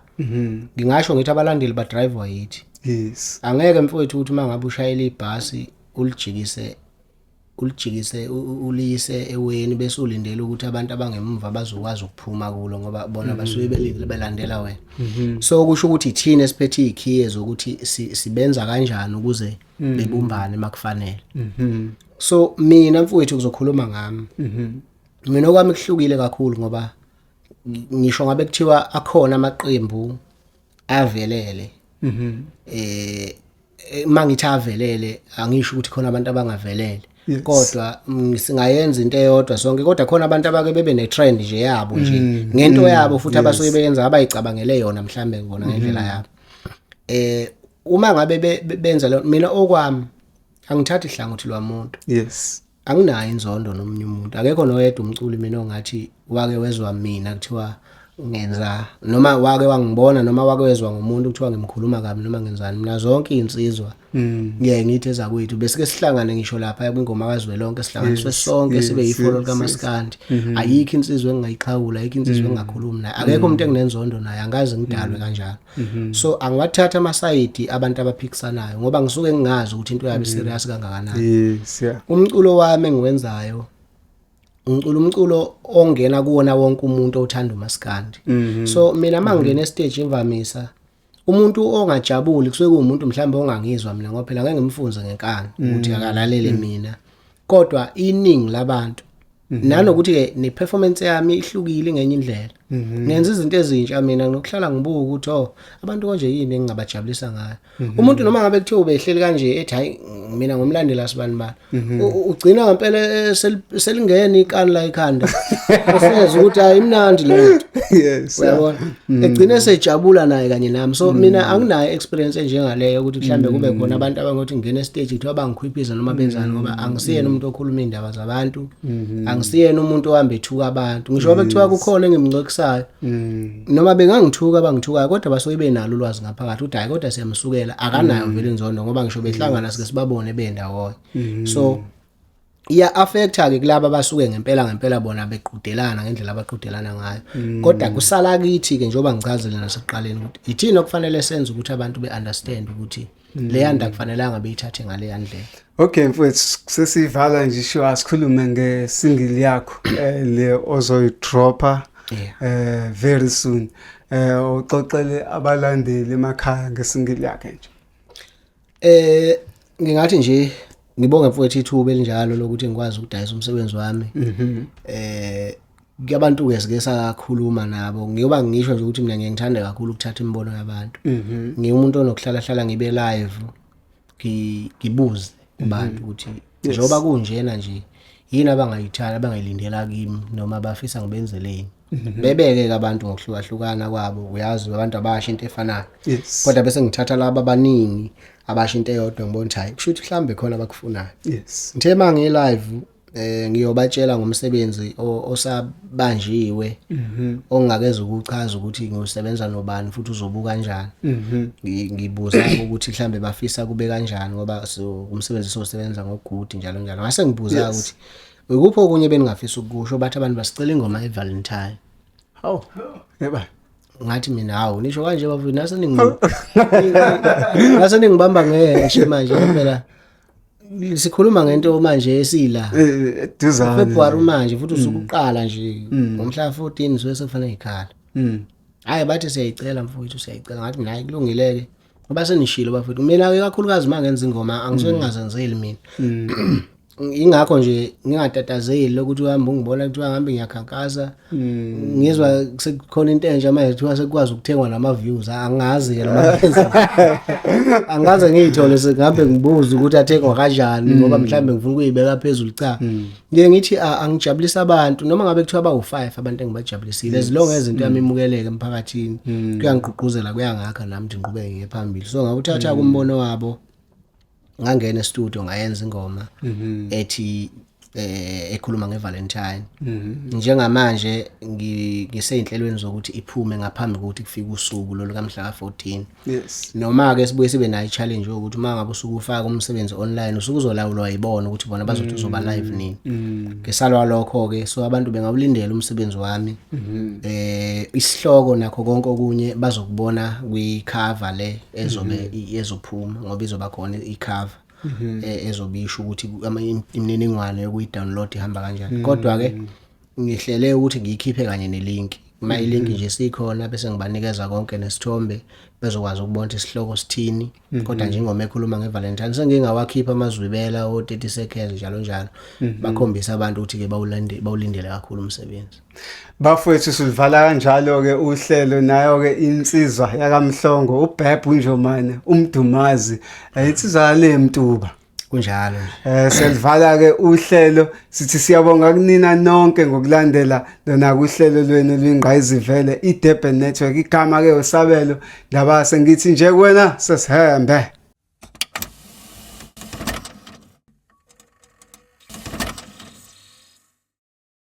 ngingasho ngithi abalandeli ba drive yithi yes angeke mfowethu ukuthi mangabe ushayela ibhasi ulijikise ulise eweni bese ulindele ukuthi abantu abangemuva bazokwazi ukuphuma kulo ngoba bona basuke belandela wena so kusho ukuthi ithina esiphethe ikhiye zokuthi sibenza kanjani ukuze bebumbane makufanele so mina mfowethu kuzokhuluma ngami mina okwami kuhlukile kakhulu ngoba ngisho ngabe kuthiwa akhona amaqembu avelele mangithi avelele angisho ukuthi khona abantu abangavelele kodwa singayenza into eyodwa sonke kodwa khona abantu abake bebe ne trend nje yabo nje ngento yabo futhi abasoye beyenza abayicabangele yona mhlambe ngibona ngendlela yabo uma ngabe benza mina okwami angithathi ihlangothi lwamuntu yes anginayo inzondo nomunye umuntu akekho noyedwa umculi mina ongathi wake wezwa mina kuthiwa ngenza noma wake wangibona noma wake wezwa ngomuntu kuthiwa ngimkhuluma kabi noma ngenzani mina zonke insizwa ngiye ngithi ezakwethu bese ke sihlangane ngisho lapha kwingoma kaZwelonke sihlanganiswe sonke sibe yifolo likaMaskandi ayikho insizwa engingayiqhawula ayikho insizwa engingakhuluma naye akekho umuntu enginenzondo naye angazi ngidalwe kanjalo so angiwathatha amasayidi abantu abaphikisanayo ngoba ngisuke ngingazi ukuthi into yabo serious kangakanani yes yeah umculo wami engiwenzayo umculo ongena kuwona wonke umuntu othanda uMaskandi so mina mangena estage imvamisa umuntu ongajabuli kusuke kuumuntu mhlambe ongangizwa mina ngoba phela ngeke ngimfunze ngenkani ukuthi akalalele mina kodwa iningi labantu nanokuthi ke ne performance yami ihlukile ngenye indlela ngenza izinto ezintsha mina nginokuhlala ngibuka ukuthi abantu konje yini engingabajabulisa ngayo umuntu noma ngabe kuthiwa ubehleli kanje ethi hayi mina ngomlandela sibani bani ugcina ngempela selingena ikani la ekhanda ufeza ukuthi hayi imnandi lento yes uyabona egcina sejabula naye kanye nami so mina anginayo experience enjengaleyo ukuthi mhlambe kube khona abantu abangothi ngene stage kuthi abangikhwiphiza noma benzani ngoba angisiyena umuntu okhuluma indaba zabantu angisiyena umuntu ohamba ethuka abantu ngisho bekuthiwa kukhona engimngcokisayo noma bengangithuka abangithukayo kodwa basuke benalo ulwazi ngaphakathi uthi hayi kodwa siyamsukela akanayo vele inzondo ngoba ngisho behlangana sike sibabone bendawo so iya affecta ke kulabo basuke ngempela bona beqhudelana ngendlela abaqhudelana ngayo kodwa kusala kithi ke njoba ngichazele nasekuqaleni ukuthi ithina okufanele senze ukuthi abantu beunderstand ukuthi le yanda kufanelanga beyithathe ngale yandlela okay mfowethu sesivala nje sho asikhulume ngesingle yakho le ozoyidropa very soon uxoxele abalandeli emakhaya ngesingle yakhe nje ngingathi nje ngibonge mfowethu ithuba elinjalo lokuthi ngikwazi ukudayisa umsebenzi wami kuyabantu ke sike sakhuluma nabo ngiyoba ngisho nje ukuthi mina ngiyangithanda kakhulu ukuthatha imbono yabantu ngiumuntu onokuhlala ngibe live ngibuze abantu ukuthi njoba kunjena nje yini abangayithanda abangayilindela kimi noma bafisa ngibenzeleni bebeke abantu ngokuhlukahlukana kwabo uyazi abantu abasha into efanayo kodwa bese ngithatha laba abaningi abasha into eyodwa ngibona ukuthi hayi kusho ukuthi mhlambe khona abakufunayo yes ngithe mangi live ngiyobatshela ngomsebenzi osabanjiwe ongakeze ukuchaza ukuthi ngiyosebenza nobani futhi uzobuka kanjani. Ngibuza ukuthi mhlambe bafisa kube kanjani ngoba umsebenzi sosebenza ngogudi njalo njalo. Ngase ngibuza ukuthi ukuphi okunye beningafisa ukusho bathi abantu basicela ingoma eValentine. Hawu, yeba. Ngathi mina hawu nisho kanje bafuna nase ningibamba ngeshe manje phela sikhuluma ngento manje esila duzane February manje futhi usukuqala nje ngomhla 14 soye sekufanele ikhala. Hayi bathi siyayicela mfowethu siyayicela ngathi mina hayi kulungileke ngoba senishilo bafowethu mina ke kakhulukazi mangenza ingoma angisuke ngingazenzeli mina. Ingakho nje ngingatatazeli ukuthi uhamba ungibona ukuthi ngihambe ngiyakhankasa ngizwa sekukhona into entsha manje kuthiwa sekwazi ukuthengwa nama views angazi ke noma angaze ngiyithole sengabe ngibuza ukuthi athengwa kanjani ngoba mhlambe ngifuna ukuyibeka phezulu cha ngeke ngithi angijabulisa abantu noma ngabe kuthiwa bawu5 abantu engibajabulisile as long as izinto yami imukeleke emphakathini kuyangigqugquzela kuyangakha nami ukuthi ngiqhubeke ngiye phambili so ngakuthatha kumbono wabo ngangena e-studio ngayenza ingoma ethi ekhuluma ngeValentine njengamanje ngiseyinhlelweni zokuthi iphume ngaphambi kokuthi kufike usuku lo kamhla ka14 yes noma ke sibuye sibe nayo challenge ukuthi uma ngabe usuku ufaka umsebenzi online usuku uzolawulwa yibona ukuthi bona bazothi uzoba live nini ngesalwa lokho ke so abantu bengawulindela umsebenzi wami isihloko nakho konke okunye bazokubona kwi-cover le ezobe ezophuma ngoba izoba khona i-cover ezobisho ukuthi imininingwane yokuyi-download ihamba kanjani kodwa ke ngihlele ukuthi ngiyikhiphe kanye nelink uma ilink nje sikhona bese ngibanikeza konke nesithombe bezokwazi ukubona isihloko sithini kodwa njengoma ekhuluma ngeValentine sengingawakhipha amazwibela o30 seconds njalo njalo bakhombisa abantu ukuthi ke bawulindele kakhulu umsebenzi. Bafowethu sivala kanjalo ke uhlelo nayo ke insizwa yakamhlongo uBhebhu Njomane umdumazi insizwa le mtuba kunjalo selivala ke uhlelo sithi siyabonga kunina nonke ngokulandela lona kuhlelo lwenu lwingqayizivele iDurban Network igama ke uSabelo ndaba sengithi nje kuwena sesihambe.